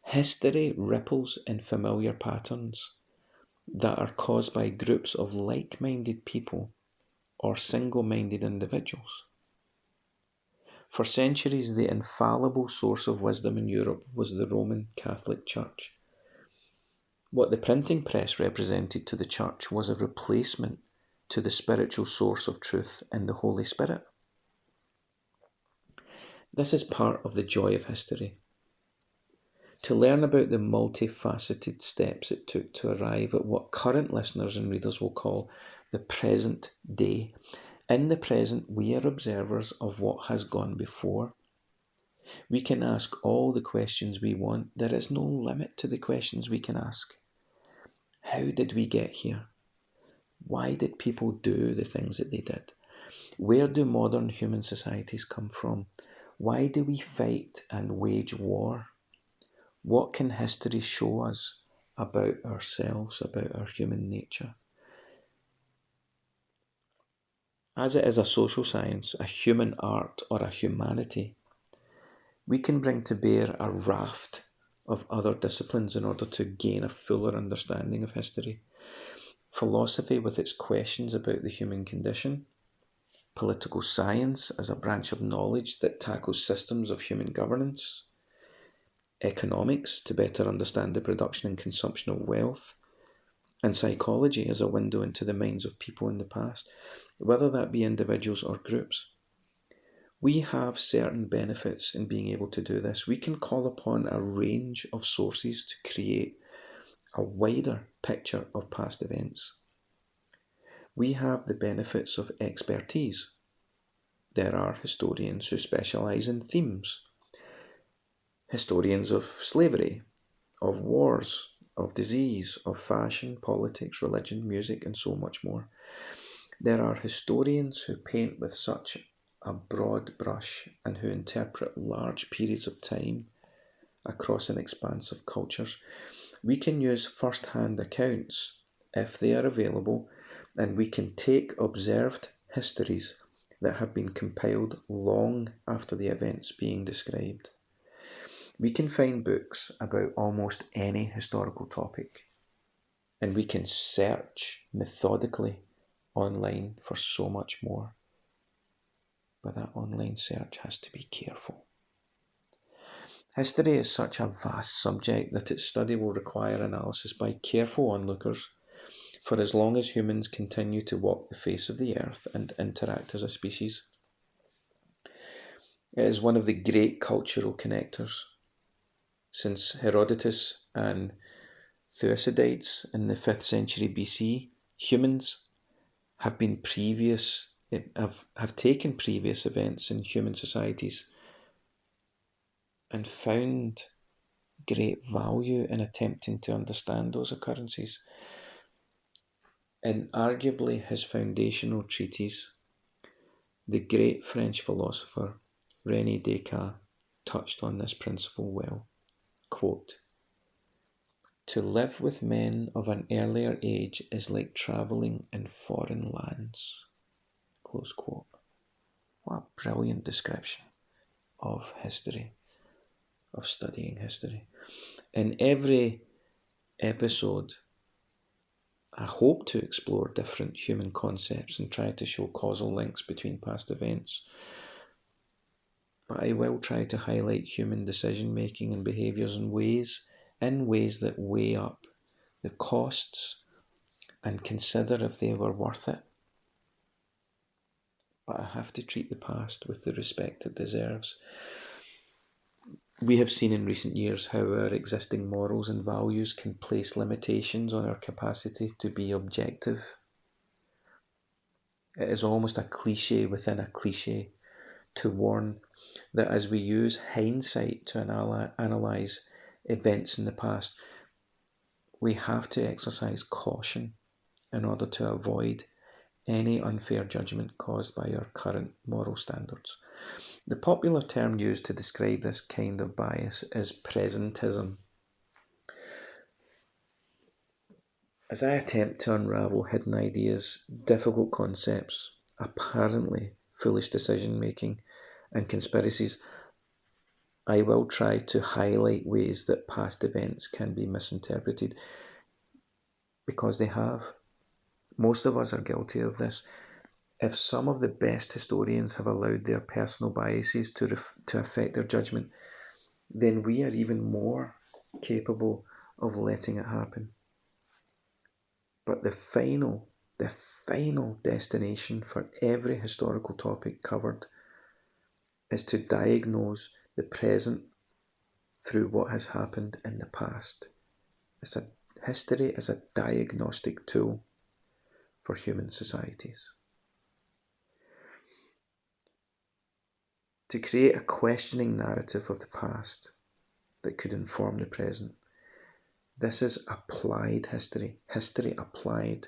History ripples in familiar patterns that are caused by groups of like-minded people or single-minded individuals. For centuries, the infallible source of wisdom in Europe was the Roman Catholic Church. What the printing press represented to the Church was a replacement to the spiritual source of truth in the Holy Spirit. This is part of the joy of history. To learn about the multifaceted steps it took to arrive at what current listeners and readers will call the present day. In the present, we are observers of what has gone before. We can ask all the questions we want. There is no limit to the questions we can ask. How did we get here? Why did people do the things that they did? Where do modern human societies come from? Why do we fight and wage war? What can history show us about ourselves, about our human nature? As it is a social science, a human art, or a humanity, we can bring to bear a raft of other disciplines in order to gain a fuller understanding of history. Philosophy with its questions about the human condition, political science as a branch of knowledge that tackles systems of human governance, economics to better understand the production and consumption of wealth, and psychology as a window into the minds of people in the past, whether that be individuals or groups. We have certain benefits in being able to do this. We can call upon a range of sources to create a wider picture of past events. We have the benefits of expertise. There are historians who specialise in themes, historians of slavery, of wars, of disease, of fashion, politics, religion, music, and so much more. There are historians who paint with such a broad brush and who interpret large periods of time across an expanse of cultures. We can use first-hand accounts if they are available, and we can take observed histories that have been compiled long after the events being described. We can find books about almost any historical topic, and we can search methodically online for so much more. But that online search has to be careful. History is such a vast subject that its study will require analysis by careful onlookers for as long as humans continue to walk the face of the earth and interact as a species. It is one of the great cultural connectors. Since Herodotus and Thucydides in the 5th century BC, humans have been have taken previous events in human societies and found great value in attempting to understand those occurrences. In arguably his foundational treatise, the great French philosopher René Descartes touched on this principle well. Quote, "To live with men of an earlier age is like travelling in foreign lands." Close quote. What a brilliant description of history, of studying history. In every episode, I hope to explore different human concepts and try to show causal links between past events. But I will try to highlight human decision making and behaviours in ways that weigh up the costs and consider if they were worth it. But I have to treat the past with the respect it deserves. We have seen in recent years how our existing morals and values can place limitations on our capacity to be objective. It is almost a cliche within a cliche to warn that as we use hindsight to analyse events in the past, we have to exercise caution in order to avoid any unfair judgment caused by our current moral standards. The popular term used to describe this kind of bias is presentism. As I attempt to unravel hidden ideas, difficult concepts, apparently foolish decision making, and conspiracies, I will try to highlight ways that past events can be misinterpreted, because they have. Most of us are guilty of this. If some of the best historians have allowed their personal biases to affect their judgment, then we are even more capable of letting it happen. But the final destination for every historical topic covered is to diagnose the present through what has happened in the past. History is a diagnostic tool for human societies. To create a questioning narrative of the past that could inform the present, this is applied history applied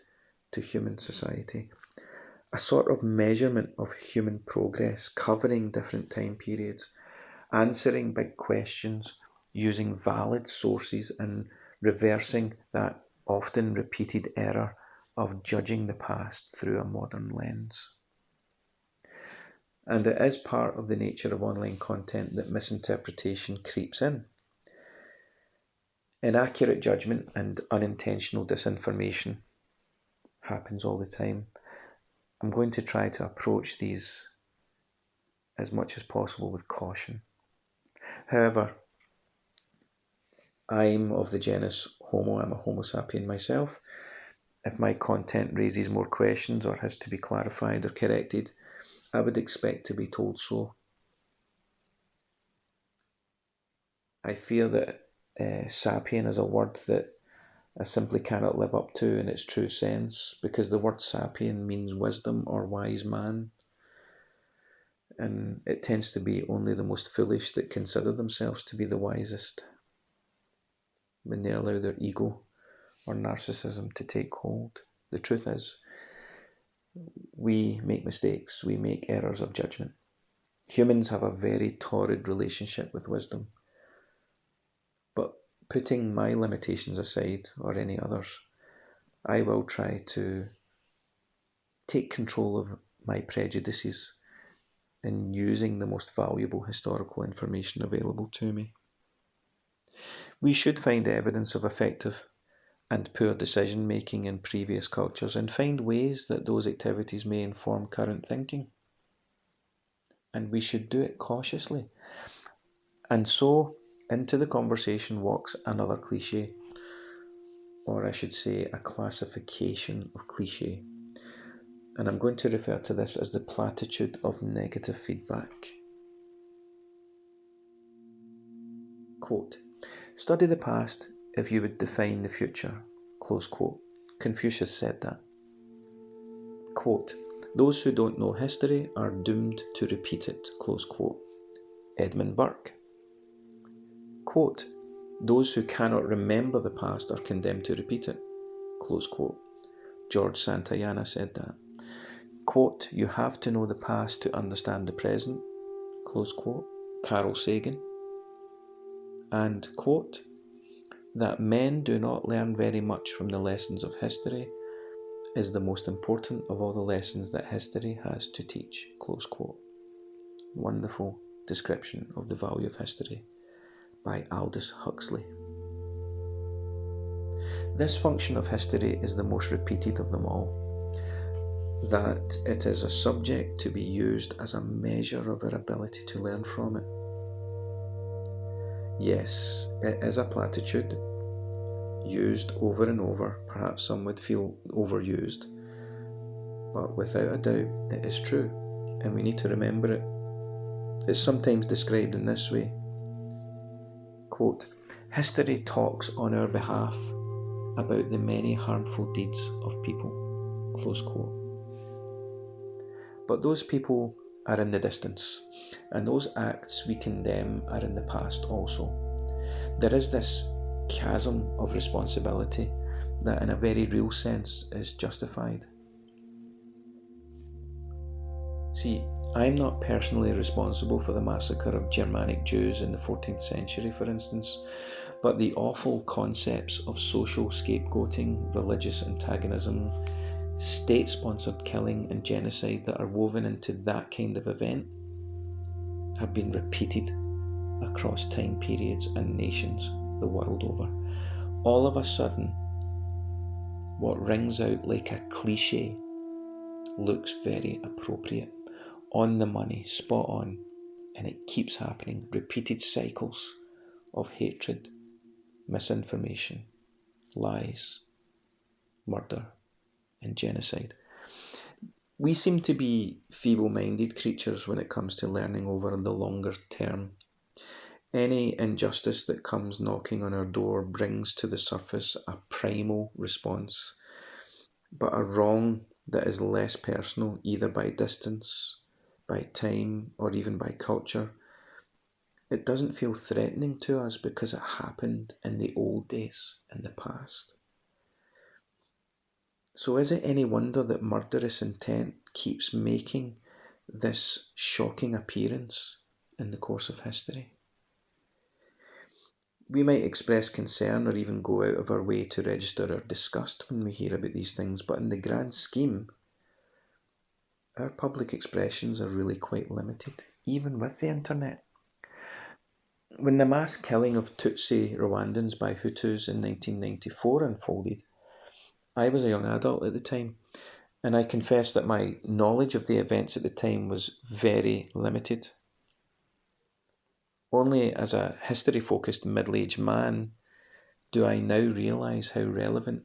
to human society, a sort of measurement of human progress covering different time periods, answering big questions using valid sources and reversing that often repeated error of judging the past through a modern lens. And it is part of the nature of online content that misinterpretation creeps in. Inaccurate judgment and unintentional disinformation happens all the time. I'm going to try to approach these as much as possible with caution. However, I'm of the genus Homo, I'm a Homo sapien myself. If my content raises more questions or has to be clarified or corrected, I would expect to be told so. I fear that sapien is a word that I simply cannot live up to in its true sense, because the word sapien means wisdom or wise man, and it tends to be only the most foolish that consider themselves to be the wisest when they allow their ego or narcissism to take hold. The truth is, we make mistakes, we make errors of judgment. Humans have a very torrid relationship with wisdom. But putting my limitations aside, or any others, I will try to take control of my prejudices in using the most valuable historical information available to me. We should find evidence of effective and poor decision making in previous cultures and find ways that those activities may inform current thinking. And we should do it cautiously. And so, into the conversation walks another cliche, or I should say a classification of cliche. And I'm going to refer to this as the platitude of negative feedback. Quote, Study the past if you would define the future. Close quote. Confucius said that. Quote, those who don't know history are doomed to repeat it. Close quote. Edmund Burke. Quote, those who cannot remember the past are condemned to repeat it. Close quote. George Santayana said that. Quote, you have to know the past to understand the present. Close quote. Carl Sagan. And quote, that men do not learn very much from the lessons of history is the most important of all the lessons that history has to teach. Close quote. Wonderful description of the value of history by Aldous Huxley. This function of history is the most repeated of them all, that it is a subject to be used as a measure of our ability to learn from it. Yes, it is a platitude, used over and over. Perhaps some would feel overused, but without a doubt it is true, and we need to remember it. It's sometimes described in this way. Quote, history talks on our behalf about the many harmful deeds of people. Close quote. But those people are in the distance, and those acts we condemn are in the past also. There is this chasm of responsibility that in a very real sense is justified. See, I'm not personally responsible for the massacre of Germanic Jews in the 14th century, for instance, but the awful concepts of social scapegoating, religious antagonism, state-sponsored killing and genocide that are woven into that kind of event have been repeated across time periods and nations the world over. All of a sudden, what rings out like a cliche looks very appropriate, on the money, spot on, and it keeps happening. Repeated cycles of hatred, misinformation, lies, murder, and genocide. We seem to be feeble-minded creatures when it comes to learning over the longer term. Any injustice that comes knocking on our door brings to the surface a primal response, but a wrong that is less personal, either by distance, by time, or even by culture. It doesn't feel threatening to us because it happened in the old days, in the past. So is it any wonder that murderous intent keeps making this shocking appearance in the course of history? We might express concern or even go out of our way to register our disgust when we hear about these things, but in the grand scheme, our public expressions are really quite limited, even with the internet. When the mass killing of Tutsi Rwandans by Hutus in 1994 unfolded, I was a young adult at the time, and I confess that my knowledge of the events at the time was very limited. Only as a history-focused middle-aged man do I now realise how relevant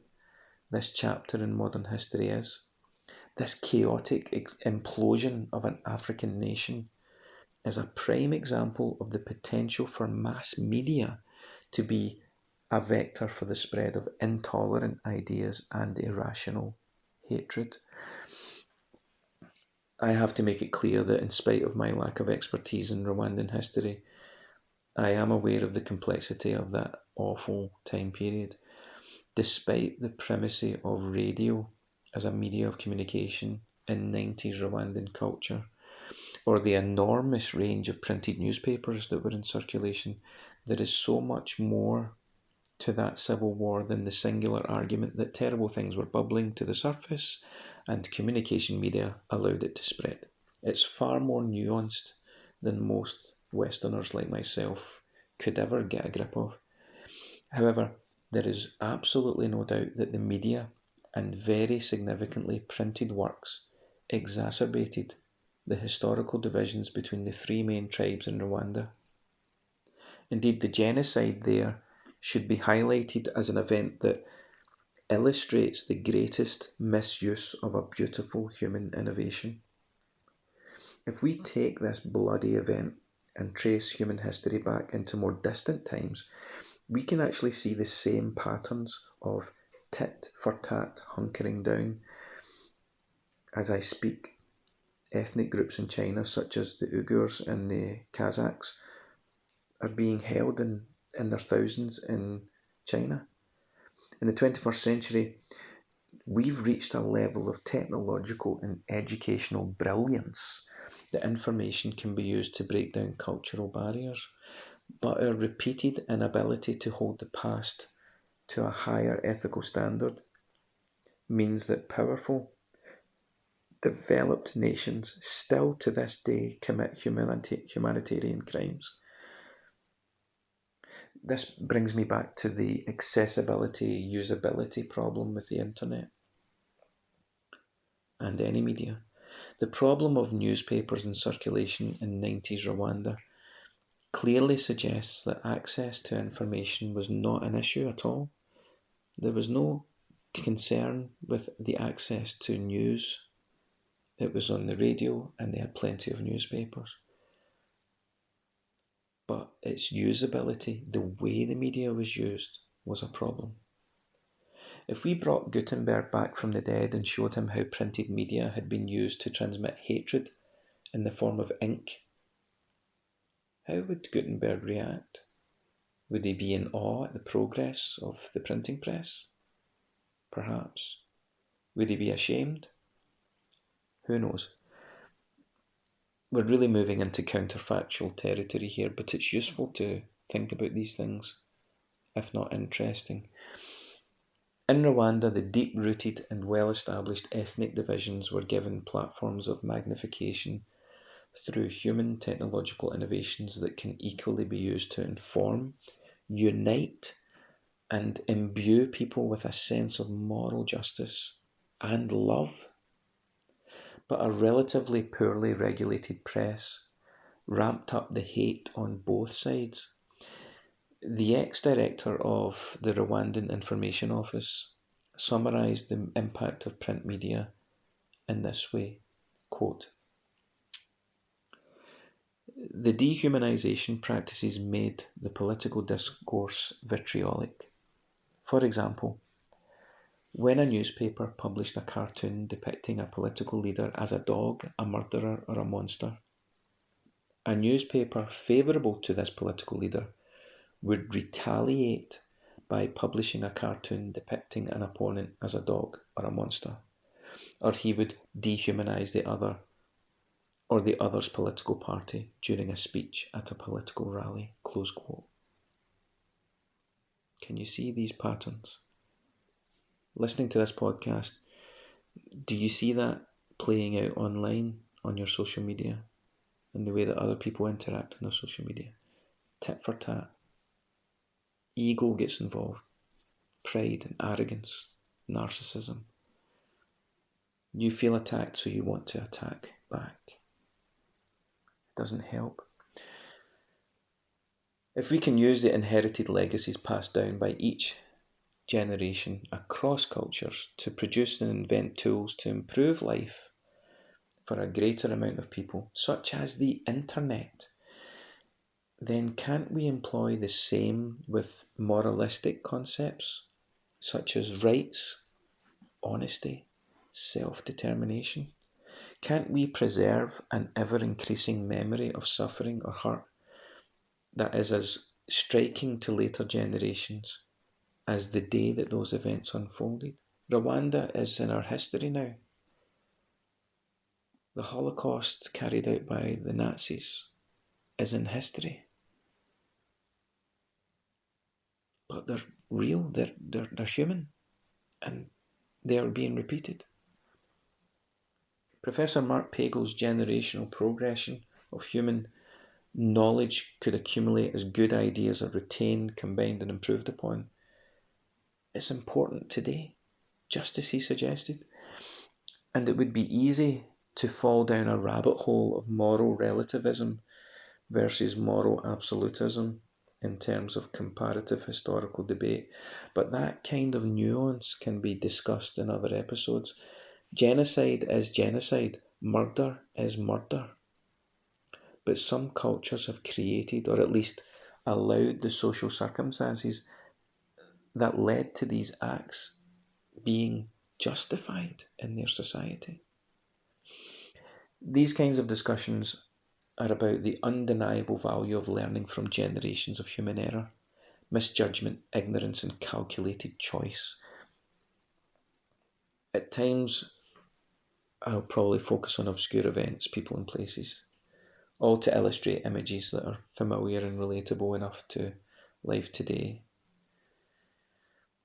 this chapter in modern history is. This chaotic implosion of an African nation is a prime example of the potential for mass media to be a vector for the spread of intolerant ideas and irrational hatred. I have to make it clear that in spite of my lack of expertise in Rwandan history, I am aware of the complexity of that awful time period. Despite the primacy of radio as a media of communication in 90s Rwandan culture, or the enormous range of printed newspapers that were in circulation, there is so much more to that civil war than the singular argument that terrible things were bubbling to the surface and communication media allowed it to spread. It's far more nuanced than most Westerners like myself could ever get a grip of. However, there is absolutely no doubt that the media and very significantly printed works exacerbated the historical divisions between the three main tribes in Rwanda. Indeed, the genocide there should be highlighted as an event that illustrates the greatest misuse of a beautiful human innovation. If we take this bloody event and trace human history back into more distant times, we can actually see the same patterns of tit for tat hunkering down. As I speak, ethnic groups in China, such as the Uyghurs and the Kazakhs, are being held in their thousands in China. In the 21st century, we've reached a level of technological and educational brilliance that information can be used to break down cultural barriers, but our repeated inability to hold the past to a higher ethical standard means that powerful, developed nations still to this day commit humanitarian crimes. This brings me back to the accessibility, usability problem with the internet and any media. The problem of newspapers in circulation in 90s Rwanda clearly suggests that access to information was not an issue at all. There was no concern with the access to news. It was on the radio and they had plenty of newspapers. But its usability, the way the media was used, was a problem. If we brought Gutenberg back from the dead and showed him how printed media had been used to transmit hatred in the form of ink, how would Gutenberg react? Would he be in awe at the progress of the printing press? Perhaps. Would he be ashamed? Who knows? We're really moving into counterfactual territory here, but it's useful to think about these things, if not interesting. In Rwanda, the deep-rooted and well-established ethnic divisions were given platforms of magnification through human technological innovations that can equally be used to inform, unite, and imbue people with a sense of moral justice and love. But a relatively poorly regulated press ramped up the hate on both sides. The ex-director of the Rwandan Information Office summarised the impact of print media in this way, quote, "The dehumanisation practices made the political discourse vitriolic. For example, when a newspaper published a cartoon depicting a political leader as a dog, a murderer, or a monster, a newspaper favourable to this political leader would retaliate by publishing a cartoon depicting an opponent as a dog or a monster, or he would dehumanise the other or the other's political party during a speech at a political rally." Close quote. Can you see these patterns? Listening to this podcast, do you see that playing out online on your social media and the way that other people interact on their social media? Tit for tat. Ego gets involved. Pride and arrogance. Narcissism. You feel attacked, so you want to attack back. It doesn't help. If we can use the inherited legacies passed down by each generation across cultures to produce and invent tools to improve life for a greater amount of people, such as the internet, then can't we employ the same with moralistic concepts such as rights, honesty, self-determination? Can't we preserve an ever-increasing memory of suffering or hurt that is as striking to later generations as the day that those events unfolded? Rwanda is in our history now. The Holocaust carried out by the Nazis is in history. But they're real, they're human, and they are being repeated. Professor Mark Pagel's generational progression of human knowledge could accumulate as good ideas are retained, combined, and improved upon. It's important today, just as he suggested. And it would be easy to fall down a rabbit hole of moral relativism versus moral absolutism in terms of comparative historical debate. But that kind of nuance can be discussed in other episodes. Genocide is genocide. Murder is murder. But some cultures have created, or at least allowed the social circumstances that led to these acts being justified in their society. These kinds of discussions are about the undeniable value of learning from generations of human error, misjudgment, ignorance, and calculated choice. At times, I'll probably focus on obscure events, people, and places, all to illustrate images that are familiar and relatable enough to life today.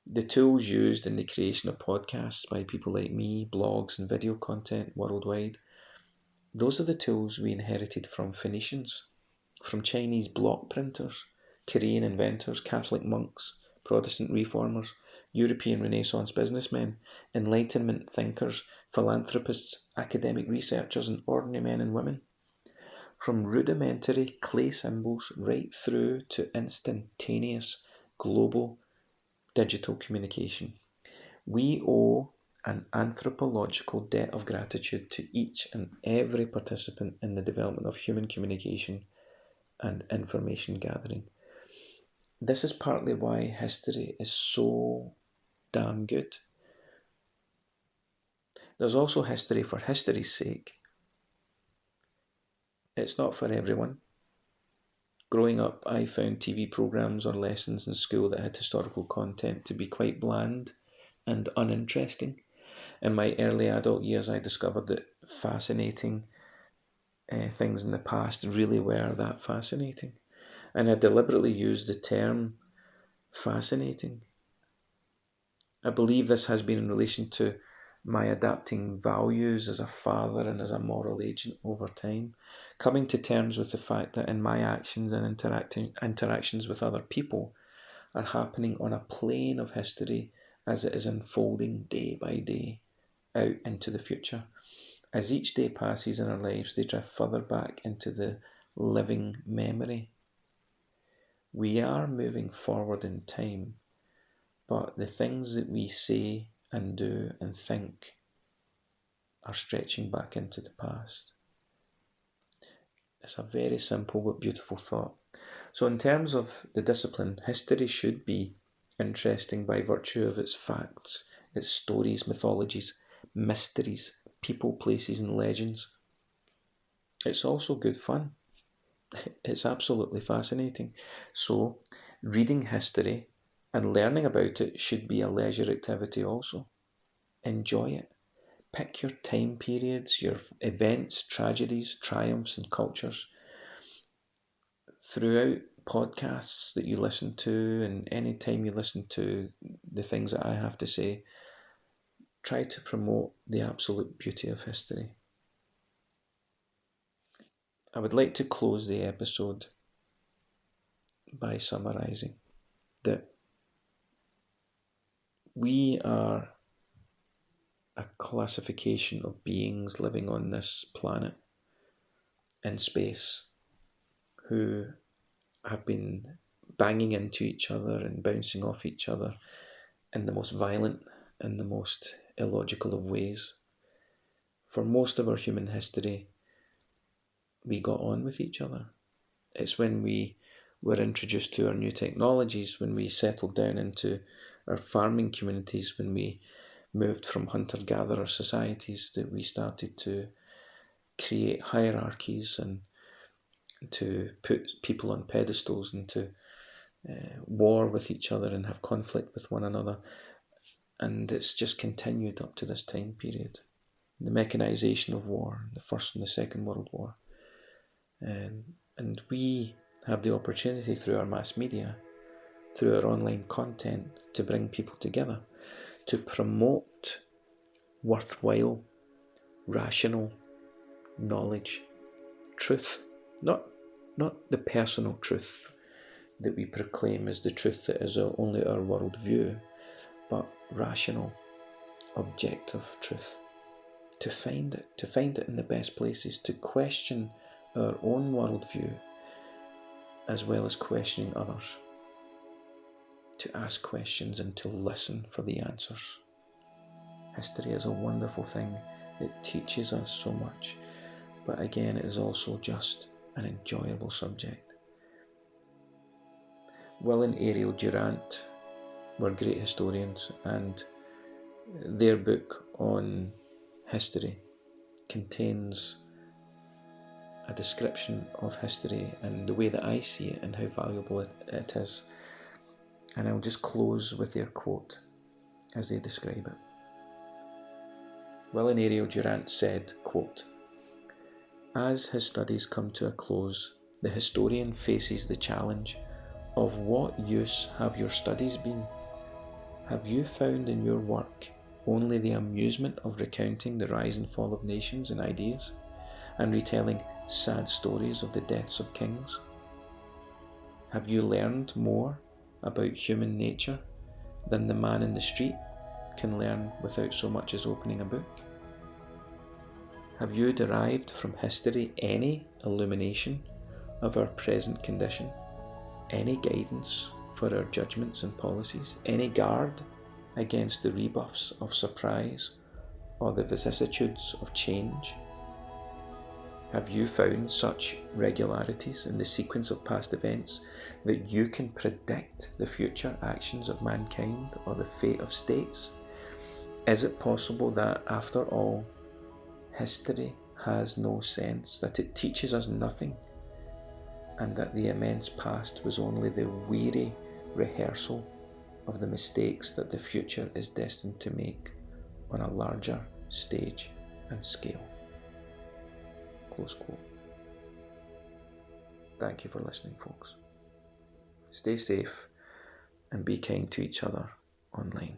The tools used in the creation of podcasts by people like me, blogs and video content worldwide, those are the tools we inherited from Phoenicians, from Chinese block printers, Korean inventors, Catholic monks, Protestant reformers, European Renaissance businessmen, Enlightenment thinkers, philanthropists, academic researchers, and ordinary men and women. From rudimentary clay symbols right through to instantaneous global digital communication. We owe an anthropological debt of gratitude to each and every participant in the development of human communication and information gathering. This is partly why history is so damn good. There's also history for history's sake. It's not for everyone. Growing up, I found TV programmes or lessons in school that had historical content to be quite bland and uninteresting. In my early adult years, I discovered that fascinating things in the past really were that fascinating. And I deliberately used the term fascinating. I believe this has been in relation to my adapting values as a father and as a moral agent over time, coming to terms with the fact that in my actions and interactions with other people are happening on a plane of history as it is unfolding day by day out into the future. As each day passes in our lives, they drift further back into the living memory. We are moving forward in time, but the things that we say and do and think are stretching back into the past. It's a very simple but beautiful thought. So, in terms of the discipline, history should be interesting by virtue of its facts, its stories, mythologies, mysteries, people, places, and legends. It's also good fun. It's absolutely fascinating. So, reading history and learning about it should be a leisure activity also. Enjoy it. Pick your time periods, your events, tragedies, triumphs, and cultures. Throughout podcasts that you listen to, and any time you listen to the things that I have to say, try to promote the absolute beauty of history. I would like to close the episode by summarising that we are a classification of beings living on this planet in space who have been banging into each other and bouncing off each other in the most violent and the most illogical of ways. For most of our human history, we got on with each other. It's when we were introduced to our new technologies, when we settled down into our farming communities, when we moved from hunter-gatherer societies, that we started to create hierarchies and to put people on pedestals and to war with each other and have conflict with one another. And it's just continued up to this time period. The mechanisation of war, the First and the Second World War. And we have the opportunity through our mass media, through our online content, to bring people together, to promote worthwhile, rational knowledge, truth, not the personal truth that we proclaim as the truth that is only our world view, but rational, objective truth. To find it in the best places, to question our own worldview as well as questioning others, to ask questions and to listen for the answers. History is a wonderful thing. It teaches us so much, but again, it is also just an enjoyable subject. Will and Ariel Durant were great historians, and their book on history contains a description of history and the way that I see it and how valuable it is. And I'll just close with their quote as they describe it. Will and Ariel Durant said, quote, "As his studies come to a close, the historian faces the challenge of what use have your studies been? Have you found in your work only the amusement of recounting the rise and fall of nations and ideas, and retelling sad stories of the deaths of kings? Have you learned more about human nature than the man in the street can learn without so much as opening a book? Have you derived from history any illumination of our present condition, any guidance for our judgments and policies, any guard against the rebuffs of surprise or the vicissitudes of change? Have you found such regularities in the sequence of past events that you can predict the future actions of mankind or the fate of states? Is it possible that, after all, history has no sense, that it teaches us nothing, and that the immense past was only the weary rehearsal of the mistakes that the future is destined to make on a larger stage and scale?" Close quote. Thank you for listening, folks. Stay safe and be kind to each other online.